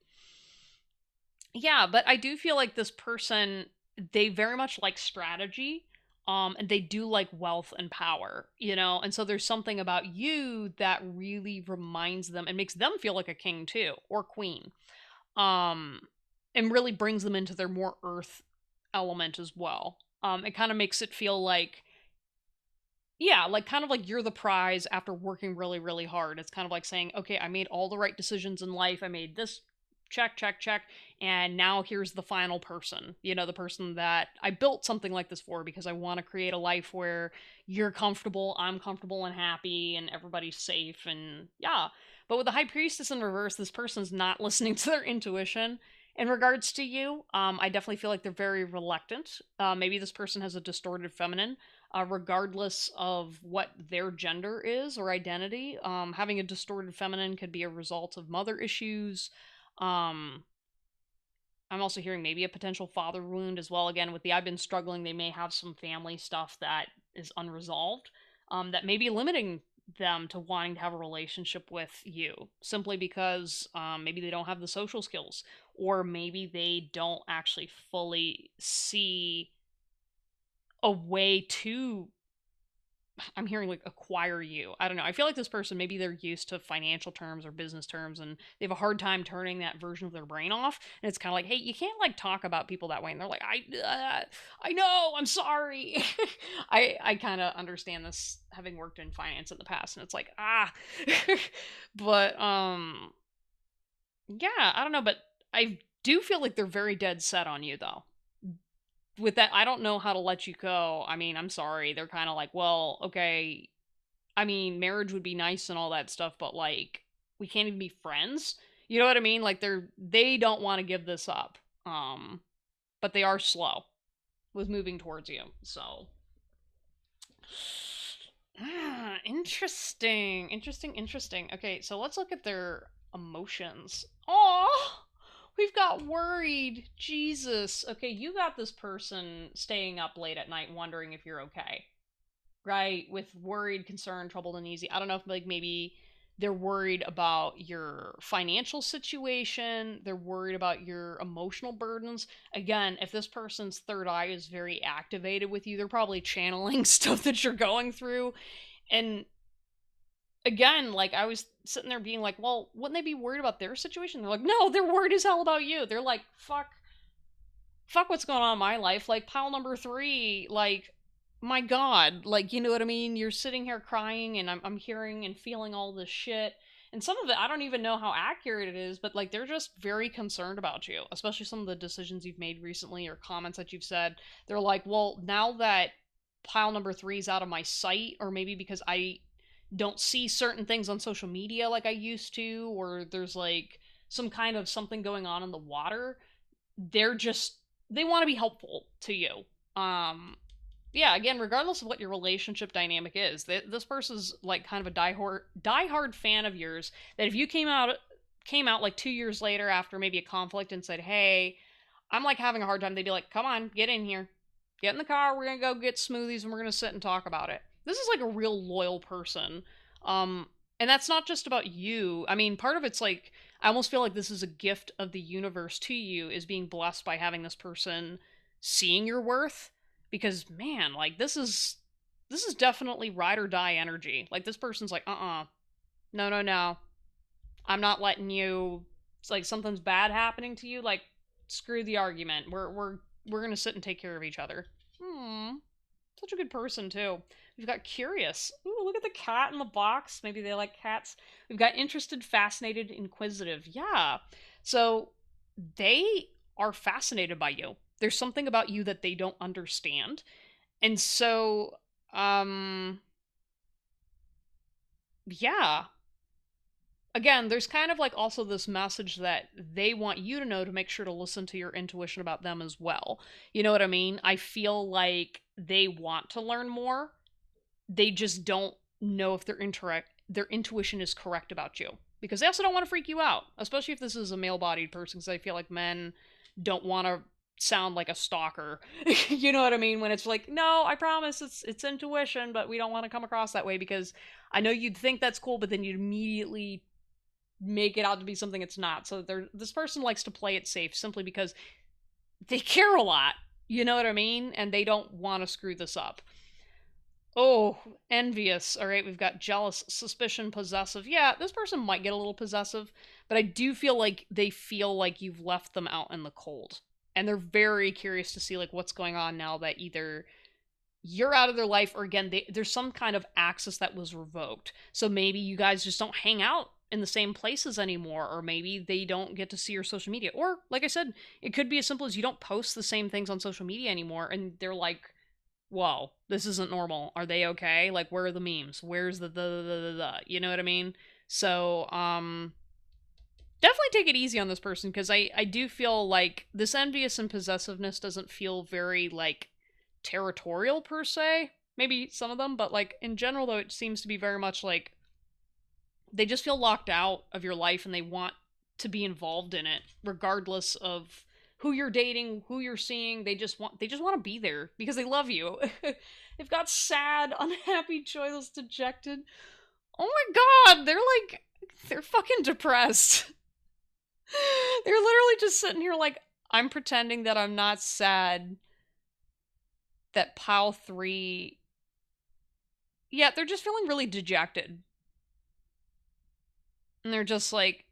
Yeah, but I do feel like this person, they very much like strategy, and they do like wealth and power, and so there's something about you that really reminds them and makes them feel like a king too, or queen, um, and really brings them into their more earth element as well. It kind of makes it feel like, yeah, like kind of like you're the prize after working really, really hard. It's kind of like saying, okay, I made all the right decisions in life. I made this check, check, check. And now here's the final person, the person that I built something like this for because I want to create a life where you're comfortable, I'm comfortable and happy, and everybody's safe. And yeah. But with the High Priestess in reverse, this person's not listening to their intuition in regards to you. I definitely feel like they're very reluctant. Maybe this person has a distorted feminine, regardless of what their gender is or identity. Having a distorted feminine could be a result of mother issues. I'm also hearing maybe a potential father wound as well. Again, with the I've been struggling, they may have some family stuff that is unresolved, that may be limiting them to wanting to have a relationship with you simply because maybe they don't have the social skills, or maybe they don't actually fully see a way to, I'm hearing like acquire you. I don't know. I feel like this person, maybe they're used to financial terms or business terms and they have a hard time turning that version of their brain off. And it's kind of like, hey, you can't like talk about people that way. And they're like, I know, I'm sorry. I kind of understand this having worked in finance in the past. And it's like, but, yeah, I don't know. But I do feel like they're very dead set on you though. With that, I don't know how to let you go. I mean, I'm sorry. They're kind of like, well, okay. I mean, marriage would be nice and all that stuff, but like, we can't even be friends. You know what I mean? Like, they don't want to give this up. But they are slow with moving towards you. So, interesting. Okay, so let's look at their emotions. Oh, we've got worried. Jesus. Okay, you got this person staying up late at night wondering if you're okay. Right? With worried, concerned, troubled, uneasy. I don't know if like maybe they're worried about your financial situation, they're worried about your emotional burdens. Again, if this person's third eye is very activated with you, they're probably channeling stuff that you're going through. And again, like, I was sitting there being like, well, wouldn't they be worried about their situation? They're like, no, they're worried as hell about you. They're like, fuck what's going on in my life. Like, pile number three, like, my God, like, you know what I mean? You're sitting here crying, and I'm hearing and feeling all this shit. And some of it, I don't even know how accurate it is, but like, they're just very concerned about you, especially some of the decisions you've made recently or comments that you've said. They're like, well, now that pile number three is out of my sight, or maybe because I don't see certain things on social media like I used to, or there's like some kind of something going on in the water, they're just, they want to be helpful to you. Um yeah, again, regardless of what your relationship dynamic is, this person's like kind of a diehard fan of yours, that if you came out like 2 years later after maybe a conflict and said, hey, I'm like having a hard time, they'd be like, come on, get in here, get in the car, we're gonna go get smoothies and we're gonna sit and talk about it. This is like a real loyal person. um and that's not just about you. I mean, part of it's like, I almost feel like this is a gift of the universe to you, is being blessed by having this person seeing your worth. Because man, like, this is definitely ride or die energy. Like, this person's like, no, no, no, I'm not letting you. It's like something's bad happening to you. Like, screw the argument. We're gonna sit and take care of each other. Hmm. Such a good person too. We've got curious. Ooh, look at the cat in the box. Maybe they like cats. We've got interested, fascinated, inquisitive. Yeah. So they are fascinated by you. There's something about you that they don't understand. And so, um, yeah, again, there's kind of like also this message that they want you to know, to make sure to listen to your intuition about them as well. You know what I mean? I feel like they want to learn more. They just don't know if their intuition is correct about you. Because they also don't want to freak you out, especially if this is a male-bodied person, because I feel like men don't want to sound like a stalker. You know what I mean? When it's like, no, I promise it's intuition, but we don't want to come across that way, because I know you'd think that's cool, but then you'd immediately make it out to be something it's not. So this person likes to play it safe, simply because they care a lot. You know what I mean? And they don't want to screw this up. Oh, envious. All right, we've got jealous, suspicion, possessive. Yeah, this person might get a little possessive, but I do feel like they feel like you've left them out in the cold. And they're very curious to see like what's going on now that either you're out of their life, or again, there's some kind of access that was revoked. So maybe you guys just don't hang out in the same places anymore, or maybe they don't get to see your social media. Or like I said, it could be as simple as you don't post the same things on social media anymore, and they're like, whoa, this isn't normal. Are they okay? Like, where are the memes? Where's the, you know what I mean? So, definitely take it easy on this person, because I do feel like this envious and possessiveness doesn't feel very, like, territorial per se. Maybe some of them, but, like, in general, though, it seems to be very much like they just feel locked out of your life and they want to be involved in it, regardless of who you're dating, who you're seeing. They just want to be there because they love you. They've got sad, unhappy, joyless, dejected. Oh my god, they're fucking depressed. They're literally just sitting here like, I'm pretending that I'm not sad that pile 3. Yeah, they're just feeling really dejected. And they're just like,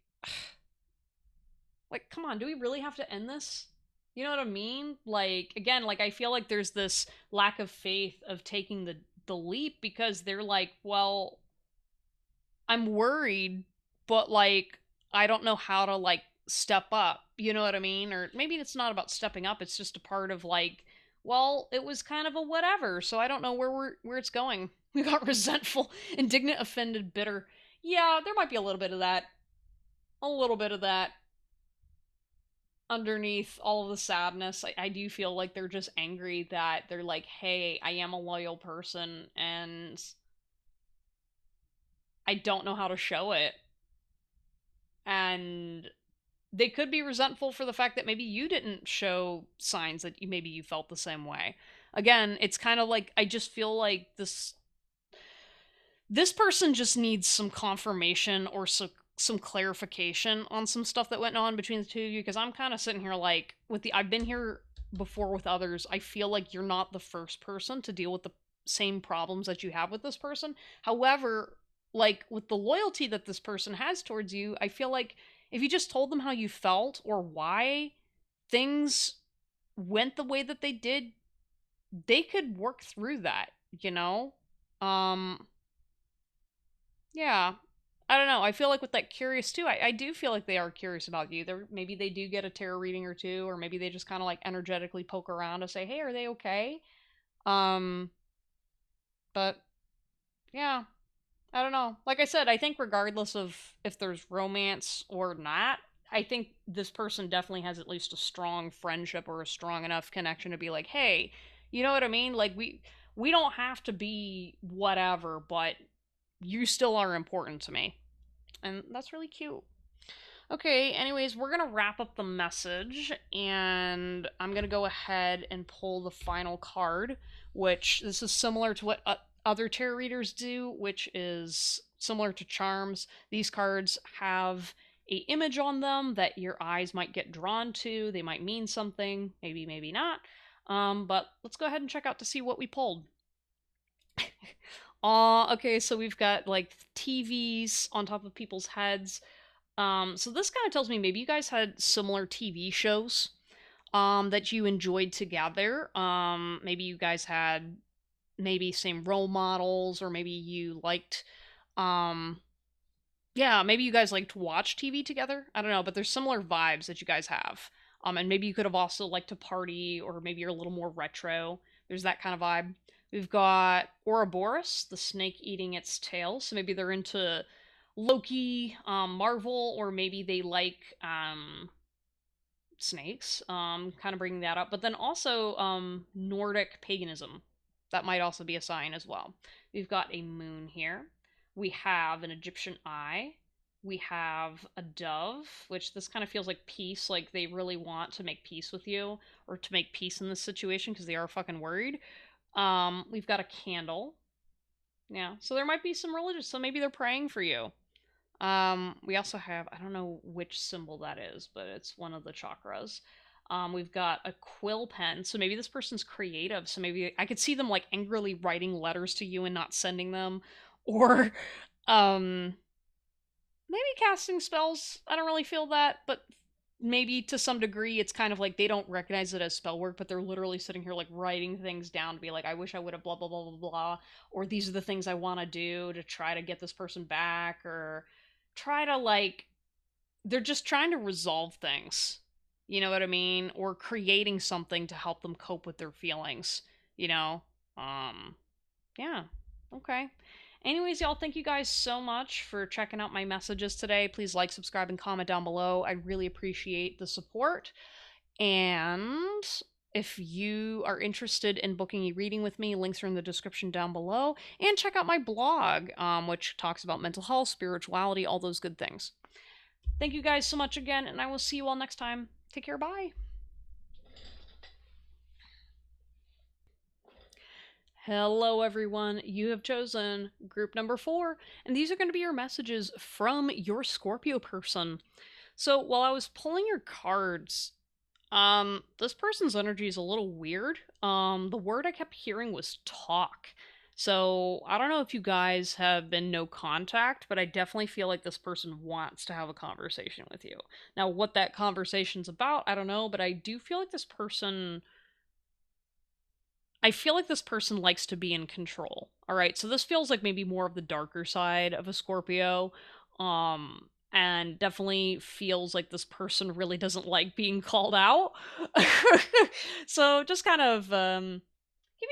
come on, do we really have to end this? You know what I mean? Like, again, like, I feel like there's this lack of faith of taking the leap, because they're like, well, I'm worried, but like, I don't know how to like step up. You know what I mean? Or maybe it's not about stepping up, it's just a part of like, well, it was kind of a whatever, so I don't know where it's going. We got resentful, indignant, offended, bitter. Yeah, there might be a little bit of that. A little bit of that underneath all of the sadness. I do feel like they're just angry that they're like, hey, I am a loyal person and I don't know how to show it. And they could be resentful for the fact that maybe you didn't show signs that maybe you felt the same way. Again, it's kind of like, I just feel like this person just needs some confirmation, or some clarification on some stuff that went on between the two of you, because I'm kind of sitting here like, I've been here before with others. I feel like you're not the first person to deal with the same problems that you have with this person. However, like with the loyalty that this person has towards you, I feel like if you just told them how you felt or why things went the way that they did, they could work through that, you know? Um, yeah. I don't know. I feel like with that curious too, I do feel like they are curious about you. Maybe they do get a tarot reading or two, or maybe they just kind of like energetically poke around to say, hey, are they okay? Um, but yeah, I don't know. Like I said, I think regardless of if there's romance or not, I think this person definitely has at least a strong friendship or a strong enough connection to be like, hey, you know what I mean? Like we don't have to be whatever, but you still are important to me. And that's really cute. Okay, anyways, we're going to wrap up the message, and I'm going to go ahead and pull the final card, which this is similar to what other tarot readers do, which is similar to charms. These cards have a image on them that your eyes might get drawn to. They might mean something, maybe, maybe not. But let's go ahead and check out to see what we pulled. Okay, so we've got like TVs on top of people's heads. So this kind of tells me maybe you guys had similar TV shows that you enjoyed together. Maybe you guys had maybe same role models, or maybe you liked um yeah, maybe you guys like to watch TV together. I don't know, but there's similar vibes that you guys have. And maybe you could have also liked to party, or maybe you're a little more retro. There's that kind of vibe. We've got Ouroboros, the snake eating its tail. So maybe they're into Loki, Marvel, or maybe they like snakes. Kind of bringing that up. But then also Nordic paganism. That might also be a sign as well. We've got a moon here. We have an Egyptian eye. We have a dove, which this kind of feels like peace, like they really want to make peace with you or to make peace in this situation because they are fucking worried. We've got a candle. Yeah, so there might be some religious, so maybe they're praying for you. We also have, I don't know which symbol that is, but it's one of the chakras. We've got a quill pen, so maybe this person's creative. So maybe I could see them like angrily writing letters to you and not sending them, or um, maybe casting spells. I don't really feel that, but maybe to some degree it's kind of like they don't recognize it as spell work, but they're literally sitting here like writing things down to be like, I wish I would have blah blah blah blah blah, or these are the things I want to do to try to get this person back, or try to like they're just trying to resolve things. You know what I mean? Or creating something to help them cope with their feelings, you know? Um yeah. Okay. Anyways, y'all, thank you guys so much for checking out my messages today. Please like, subscribe, and comment down below. I really appreciate the support. And if you are interested in booking a reading with me, links are in the description down below. And check out my blog, which talks about mental health, spirituality, all those good things. Thank you guys so much again, and I will see you all next time. Take care, bye. Hello, everyone. You have chosen group number 4, and these are going to be your messages from your Scorpio person. So, while I was pulling your cards, this person's energy is a little weird. The word I kept hearing was talk. So, I don't know if you guys have been no contact, but I definitely feel like this person wants to have a conversation with you. Now, what that conversation's about, I don't know, but I do feel like this person I feel like this person likes to be in control. All right. So this feels like maybe more of the darker side of a Scorpio. And definitely feels like this person really doesn't like being called out. So just kind of giving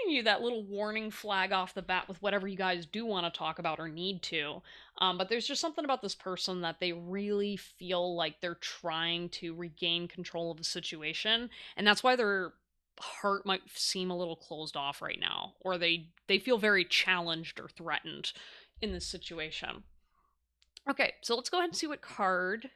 you that little warning flag off the bat with whatever you guys do want to talk about or need to. But there's just something about this person that they really feel like they're trying to regain control of the situation. And that's why their heart might seem a little closed off right now, or they feel very challenged or threatened in this situation. Okay, so let's go ahead and see what card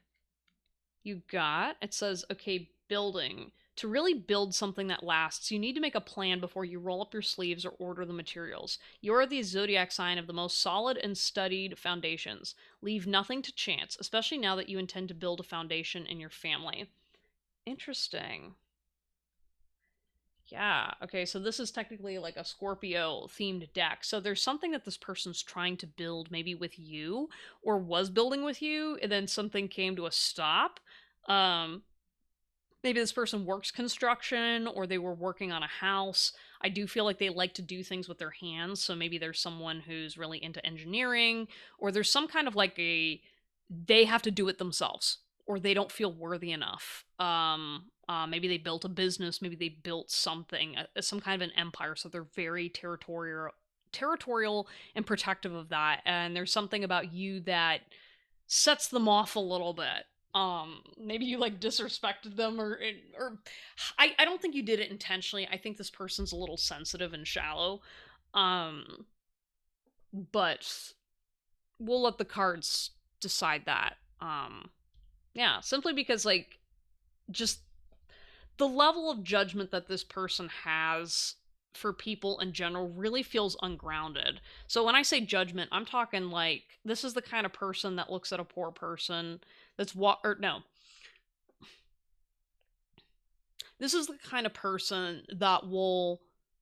you got. It says, okay, building. To really build something that lasts, you need to make a plan before you roll up your sleeves or order the materials. You're the zodiac sign of the most solid and studied foundations. Leave nothing to chance, especially now that you intend to build a foundation in your family. Interesting. Yeah. Okay. So this is technically like a Scorpio themed deck. So there's something that this person's trying to build, maybe with you, or was building with you, and then something came to a stop. Um, Maybe this person works construction, or they were working on a house. I do feel like they like to do things with their hands. So maybe there's someone who's really into engineering, or there's some kind of like a they have to do it themselves, or they don't feel worthy enough. Maybe they built a business, maybe they built something, some kind of an empire. So they're very territorial and protective of that. And there's something about you that sets them off a little bit. Maybe you like disrespected them, or I don't think you did it intentionally. I think this person's a little sensitive and shallow. Um but we'll let the cards decide that. Yeah, simply because like just the level of judgment that this person has for people in general really feels ungrounded. So when I say judgment, I'm talking like this is the kind of person that looks at a poor person that's or no. This is the kind of person that will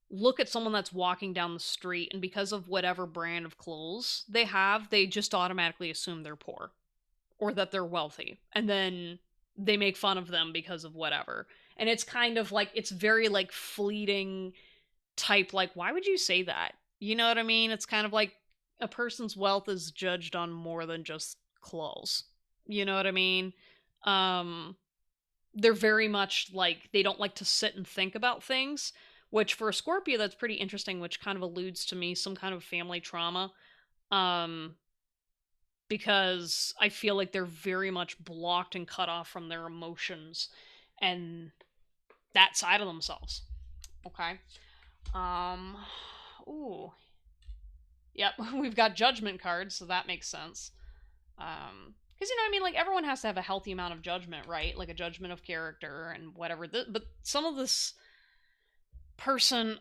look at someone that's walking down the street, and because of whatever brand of clothes they have, they just automatically assume they're poor or that they're wealthy. And then they make fun of them because of whatever. And it's kind of like it's very like fleeting type, like, why would you say that? You know what I mean? It's kind of like a person's wealth is judged on more than just clothes. You know what I mean? Um they're very much like they don't like to sit and think about things, which for a Scorpio that's pretty interesting, which kind of alludes to me some kind of family trauma. Um because I feel like they're very much blocked and cut off from their emotions and that side of themselves. Okay. Um ooh. Yep, we've got judgment cards, so that makes sense. Because you know what I mean, like everyone has to have a healthy amount of judgment, right? Like a judgment of character and whatever. But some of this person,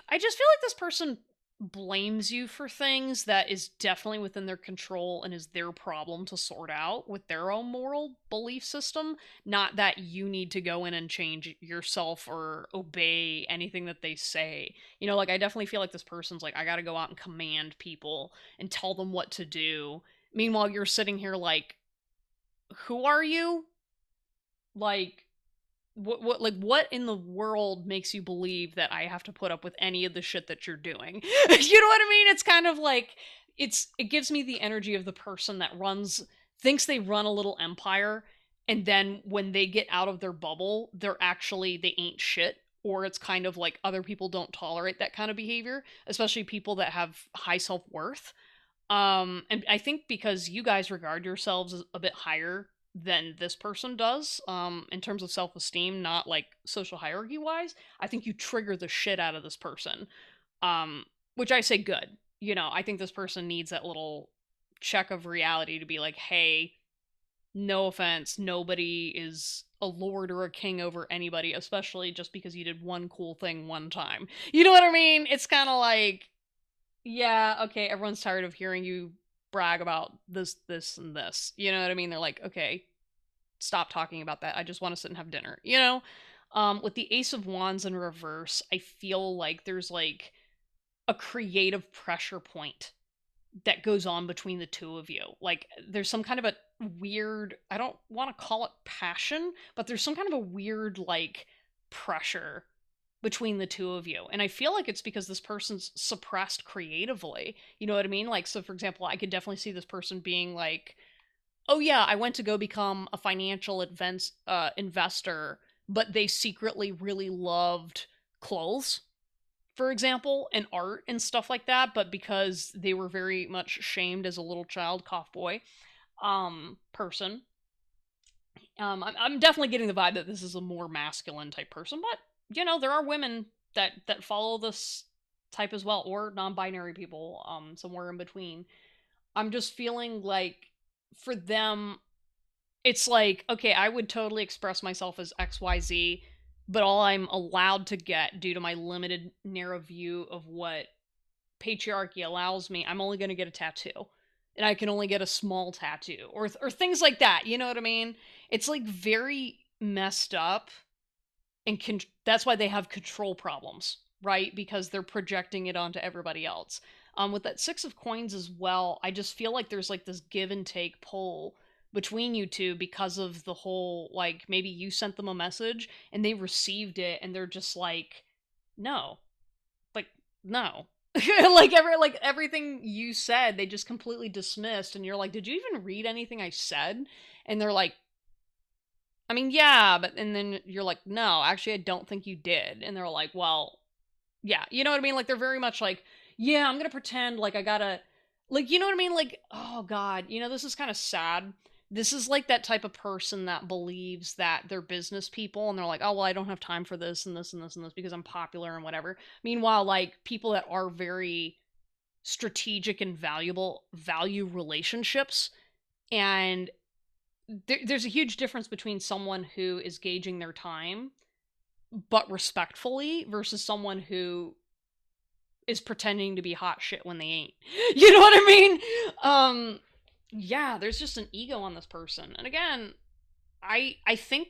I just feel like this person blames you for things that is definitely within their control and is their problem to sort out with their own moral belief system, not that you need to go in and change yourself or obey anything that they say. You know, like I definitely feel like this person's like I got to go out and command people and tell them what to do. Meanwhile, you're sitting here like, who are you? Like, what like what in the world makes you believe that I have to put up with any of the shit that you're doing? You know what I mean? It's kind of like it gives me the energy of the person that runs thinks they run a little empire, and then when they get out of their bubble, they ain't shit, or it's kind of like other people don't tolerate that kind of behavior, especially people that have high self-worth. And I think because you guys regard yourselves as a bit higher than this person does, in terms of self-esteem, not like social hierarchy wise, I think you trigger the shit out of this person. Um, which I say good. You know, I think this person needs that little check of reality to be like, hey, no offense, nobody is a lord or a king over anybody, especially just because you did one cool thing one time. You know what I mean? It's kind of like, yeah, okay, everyone's tired of hearing you brag about this, and this. You know what I mean? They're like, okay, stop talking about that. I just want to sit and have dinner. You know? With the Ace of Wands in reverse, I feel like there's like a creative pressure point that goes on between the two of you. Like there's some kind of a weird, I don't want to call it passion, but there's some kind of a weird like pressure between the two of you. And I feel like it's because this person's suppressed creatively. You know what I mean? Like, so for example, I could definitely see this person being like, oh yeah, I went to go become a financial investor, but they secretly really loved clothes, for example, and art and stuff like that. But because they were very much shamed as a little child, cough boy, person, I'm definitely getting the vibe that this is a more masculine type person, but you know, there are women that follow this type as well, or non-binary people, somewhere in between. I'm just feeling like for them, it's like, okay, I would totally express myself as XYZ, but all I'm allowed to get due to my limited narrow view of what patriarchy allows me, I'm only going to get a tattoo. And I can only get a small tattoo or things like that. You know what I mean? It's like very messed up. and that's why they have control problems, right? Because they're projecting it onto everybody else. With that Six of Coins as well, I just feel like there's like this give and take pull between you two because of the whole, like, maybe you sent them a message and they received it and they're just like, no, like, no. Like everything you said they just completely dismissed, and you're like, did you even read anything I said? And they're like, I mean, yeah, but, and then you're like, no, actually, I don't think you did. And they're like, well, yeah, you know what I mean? Like, they're very much like, yeah, I'm gonna pretend like I gotta, like, you know what I mean? Like, oh God, this is kind of sad. This is like that type of person that believes that they're business people and they're like, oh, well, I don't have time for this and this and this and this because I'm popular and whatever. Meanwhile, like, people that are very strategic and valuable value relationships, and there's a huge difference between someone who is gauging their time but respectfully versus someone who is pretending to be hot shit when they ain't. You know what I mean? Yeah, there's just an ego on this person. And again, I think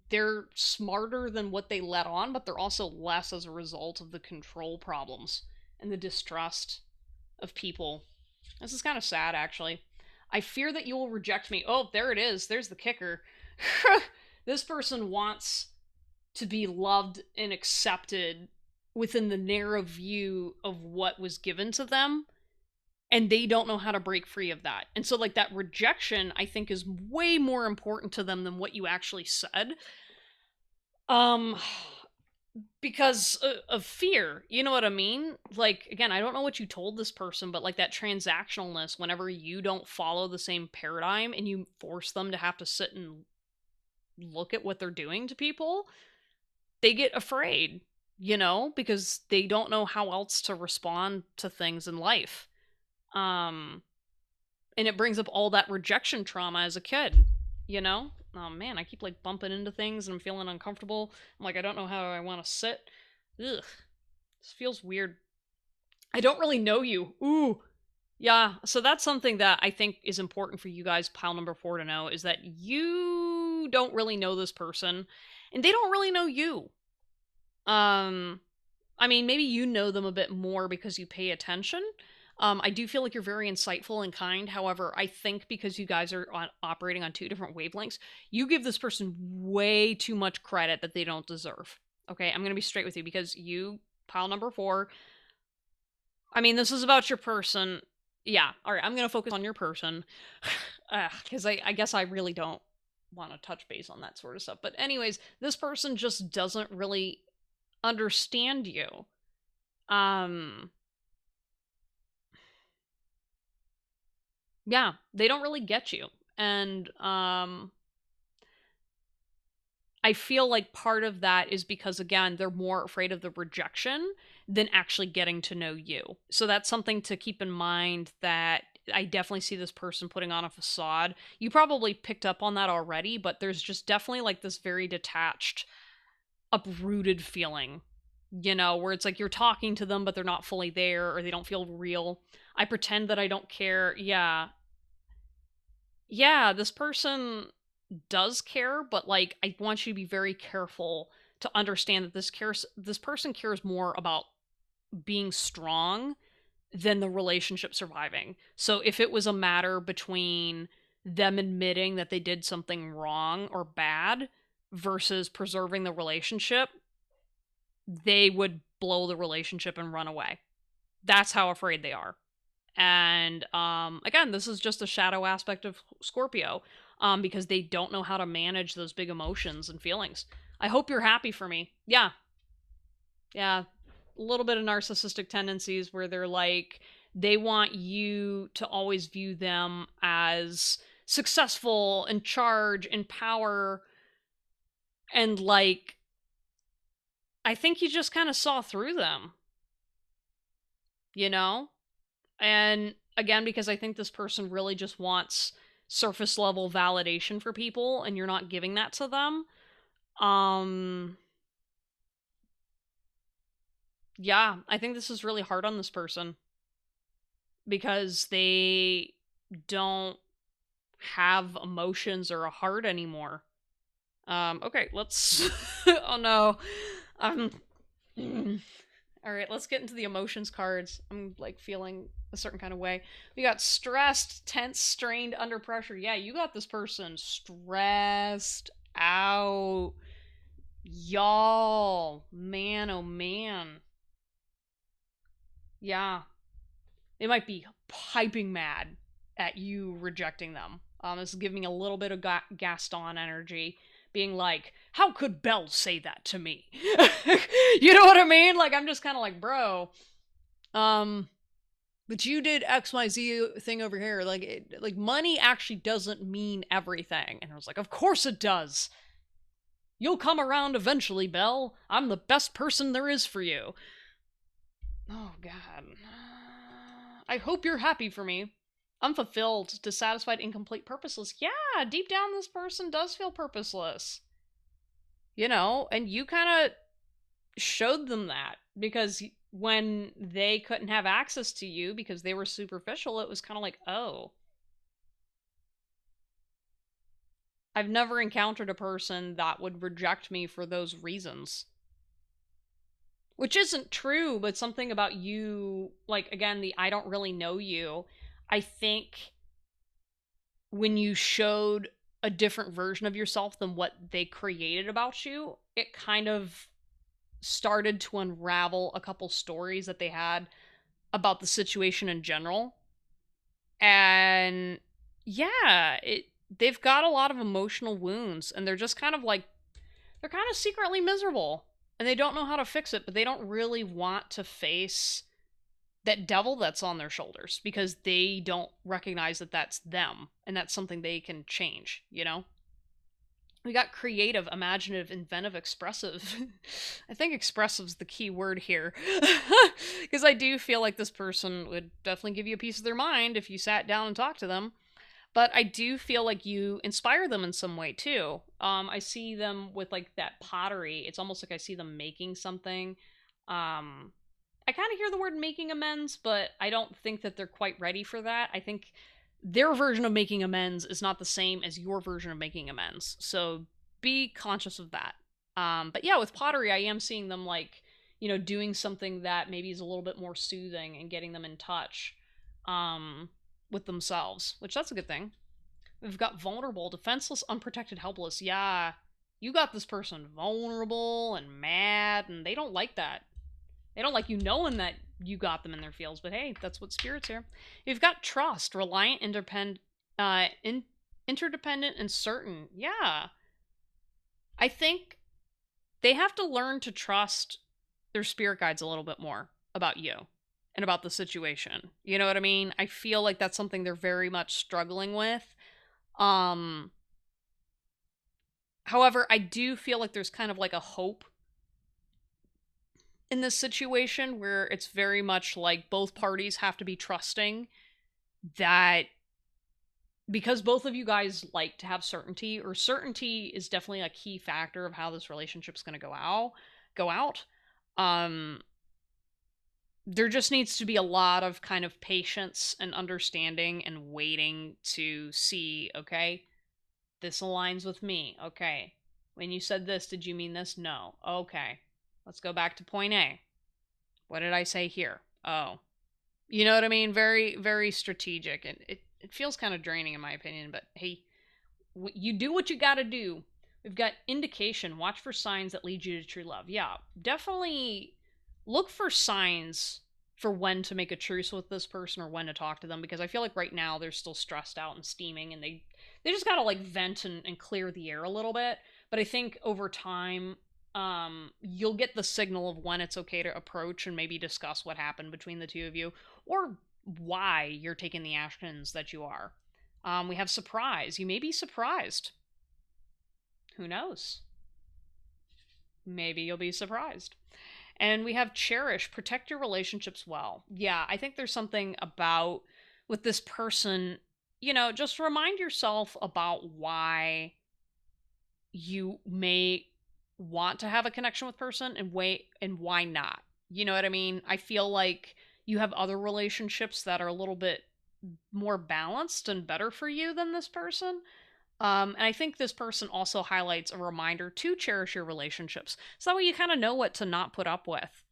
they're smarter than what they let on, but they're also less as a result of the control problems and the distrust of people. This is kind of sad, actually. I fear that you will reject me. Oh, there it is. There's the kicker. This person wants to be loved and accepted within the narrow view of what was given to them, and they don't know how to break free of that. And so, like, that rejection, I think, is way more important to them than what you actually said. Um, because of fear, you know what I mean? Like, again, I don't know what you told this person, but like that transactionalness, whenever you don't follow the same paradigm and you force them to have to sit and look at what they're doing to people, they get afraid, because they don't know how else to respond to things in life. Um, and it brings up all that rejection trauma as a kid, you know? Oh man, I keep like bumping into things and I'm feeling uncomfortable. I'm like, I don't know how I want to sit. Ugh. This feels weird. I don't really know you. Ooh. Yeah, so that's something that I think is important for you guys, pile number 4, to know, is that you don't really know this person and they don't really know you. I mean, maybe you know them a bit more because you pay attention. I do feel like you're very insightful and kind. However, I think because you guys are operating on two different wavelengths, you give this person way too much credit that they don't deserve. Okay, I'm going to be straight with you because you, pile number 4, I mean, this is about your person. Yeah, all right, I'm going to focus on your person because I guess I really don't want to touch base on that sort of stuff. But, anyways, this person just doesn't really understand you. Yeah, they don't really get you. And I feel like part of that is because, again, they're more afraid of the rejection than actually getting to know you. So that's something to keep in mind, that I definitely see this person putting on a facade. You probably picked up on that already, but there's just definitely like this very detached, uprooted feeling, where it's like you're talking to them, but they're not fully there or they don't feel real. I pretend that I don't care. Yeah. Yeah, this person does care, but like I want you to be very careful to understand that this person cares more about being strong than the relationship surviving. So if it was a matter between them admitting that they did something wrong or bad versus preserving the relationship, they would blow the relationship and run away. That's how afraid they are. And again, this is just a shadow aspect of Scorpio, because they don't know how to manage those big emotions and feelings. I hope you're happy for me. Yeah. Yeah. A little bit of narcissistic tendencies where they're like, they want you to always view them as successful, in charge, in power. And like, I think you just kind of saw through them, you know? And again, because I think this person really just wants surface level validation for people and you're not giving that to them. Um yeah, I think this is really hard on this person because they don't have emotions or a heart anymore. Okay, let's oh no. Um all right, let's get into the emotions cards. I'm like feeling a certain kind of way. We got stressed, tense, strained, under pressure. Yeah, you got this person stressed out. Y'all, man, oh man. Yeah, they might be piping mad at you rejecting them. This is giving me a little bit of Gaston energy, being like, "How could Belle say that to me?" You know what I mean? Like, I'm just kind of like, bro, um, but you did XYZ thing over here. Like, like money actually doesn't mean everything. And I was like, of course it does. You'll come around eventually, Belle. I'm the best person there is for you. Oh, God. I hope you're happy for me. Unfulfilled, dissatisfied, incomplete, purposeless. Yeah, deep down, this person does feel purposeless. You know, and you kind of showed them that because when they couldn't have access to you because they were superficial, it was kind of like, oh, I've never encountered a person that would reject me for those reasons. Which isn't true, but something about you, like, again, the I don't really know you. I think when you showed a different version of yourself than what they created about you, it kind of started to unravel a couple stories that they had about the situation in general. And yeah, they've got a lot of emotional wounds and they're just kind of like they're kind of secretly miserable and they don't know how to fix it, but they don't really want to face that devil that's on their shoulders because they don't recognize that that's them and that's something they can change, you know? We got creative, imaginative, inventive, expressive. I think expressive's the key word here. Because I do feel like this person would definitely give you a piece of their mind if you sat down and talked to them. But I do feel like you inspire them in some way too. I see them with like that pottery. It's almost like I see them making something. I kind of hear the word making amends, but I don't think that they're quite ready for that. I think their version of making amends is not the same as your version of making amends. So be conscious of that. But yeah, with pottery, I am seeing them like, you know, doing something that maybe is a little bit more soothing and getting them in touch with themselves, which that's a good thing. We've got vulnerable, defenseless, unprotected, helpless. Yeah, you got this person vulnerable and mad, and they don't like that. They don't like you knowing that you got them in their feels, but hey, that's what spirit's here. You've got trust, reliant, interdependent, and certain. Yeah. I think they have to learn to trust their spirit guides a little bit more about you and about the situation. You know what I mean? I feel like that's something they're very much struggling with. Um However, I do feel like there's kind of like a hope in this situation where it's very much like both parties have to be trusting that because both of you guys like to have certainty, or certainty is definitely a key factor of how this relationship's going to go out. um there just needs to be a lot of kind of patience and understanding and waiting to see, okay, this aligns with me. Okay, when you said this, did you mean this? No. Okay, let's go back to point A. What did I say here? Oh, you know what I mean? Very, very strategic. And it feels kind of draining in my opinion, but hey, you do what you got to do. We've got indication. Watch for signs that lead you to true love. Yeah, definitely look for signs for when to make a truce with this person or when to talk to them, because I feel like right now they're still stressed out and steaming and they just gotta like vent and clear the air a little bit. But I think over time, you'll get the signal of when it's okay to approach and maybe discuss what happened between the two of you, or why you're taking the actions that you are. We have surprise. You may be surprised. Who knows? Maybe you'll be surprised. And we have cherish, protect your relationships well. Yeah, I think there's something about with this person, you know, just remind yourself about why you may want to have a connection with person and wait and why not. You know what I mean? I feel like you have other relationships that are a little bit more balanced and better for you than this person. And I think this person also highlights a reminder to cherish your relationships. So that way you kind of know what to not put up with.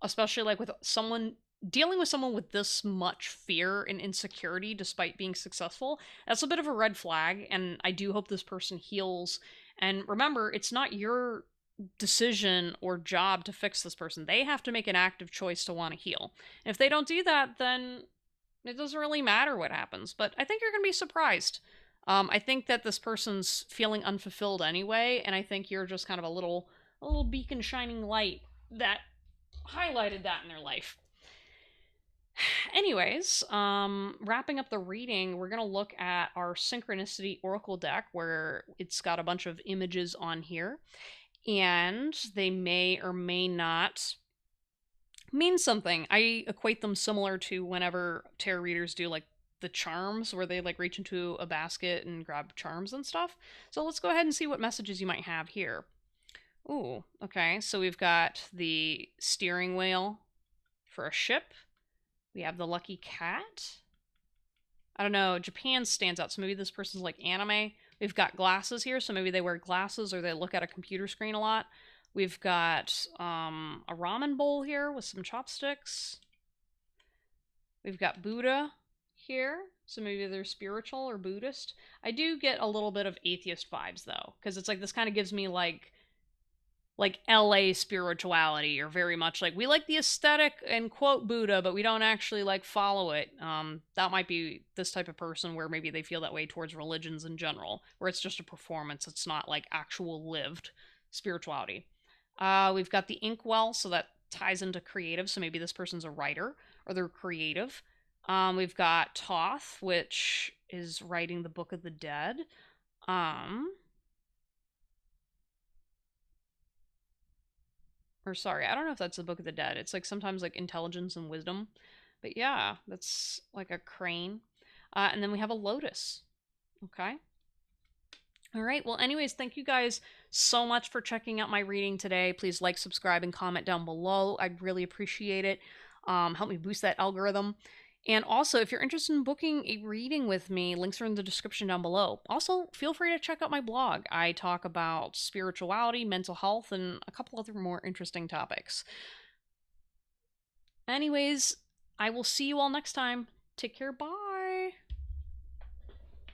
Especially like with someone dealing with someone with this much fear and insecurity despite being successful. That's a bit of a red flag. And I do hope this person heals. And remember, it's not your decision or job to fix this person. They have to make an active choice to want to heal. And if they don't do that, then it doesn't really matter what happens, but I think you're going to be surprised. I think that this person's feeling unfulfilled anyway, and I think you're just kind of a little beacon shining light that highlighted that in their life. Anyways, wrapping up the reading, we're going to look at our Synchronicity Oracle deck where it's got a bunch of images on here, and they may or may not mean something. I equate them similar to whenever tarot readers do like the charms where they like reach into a basket and grab charms and stuff. So let's go ahead and see what messages you might have here. Ooh, okay. So we've got the steering wheel for a ship. We have the lucky cat. I don't know, Japan stands out. So maybe this person's like anime. We've got glasses here, so maybe they wear glasses or they look at a computer screen a lot. We've got a ramen bowl here with some chopsticks. We've got Buddha here, so maybe they're spiritual or Buddhist. I do get a little bit of atheist vibes though, because it's like this kind of gives me like LA spirituality, or very much like we like the aesthetic and quote Buddha, but we don't actually like follow it. That might be this type of person where maybe they feel that way towards religions in general, where it's just a performance. It's not like actual lived spirituality. We've got the inkwell, so that ties into creative. So maybe this person's a writer or they're creative. We've got Toth, which is writing the Book of the Dead. Or sorry, I don't know if that's the Book of the Dead. It's like sometimes like intelligence and wisdom. But yeah, that's like a crane. And then we have a lotus. Okay. All right. Well, anyways, thank you guys so much for checking out my reading today. Please like, subscribe, and comment down below. I'd really appreciate it. Help me boost that algorithm. And also, if you're interested in booking a reading with me, links are in the description down below. Also, feel free to check out my blog. I talk about spirituality, mental health, and a couple other more interesting topics. Anyways, I will see you all next time. Take care. Bye.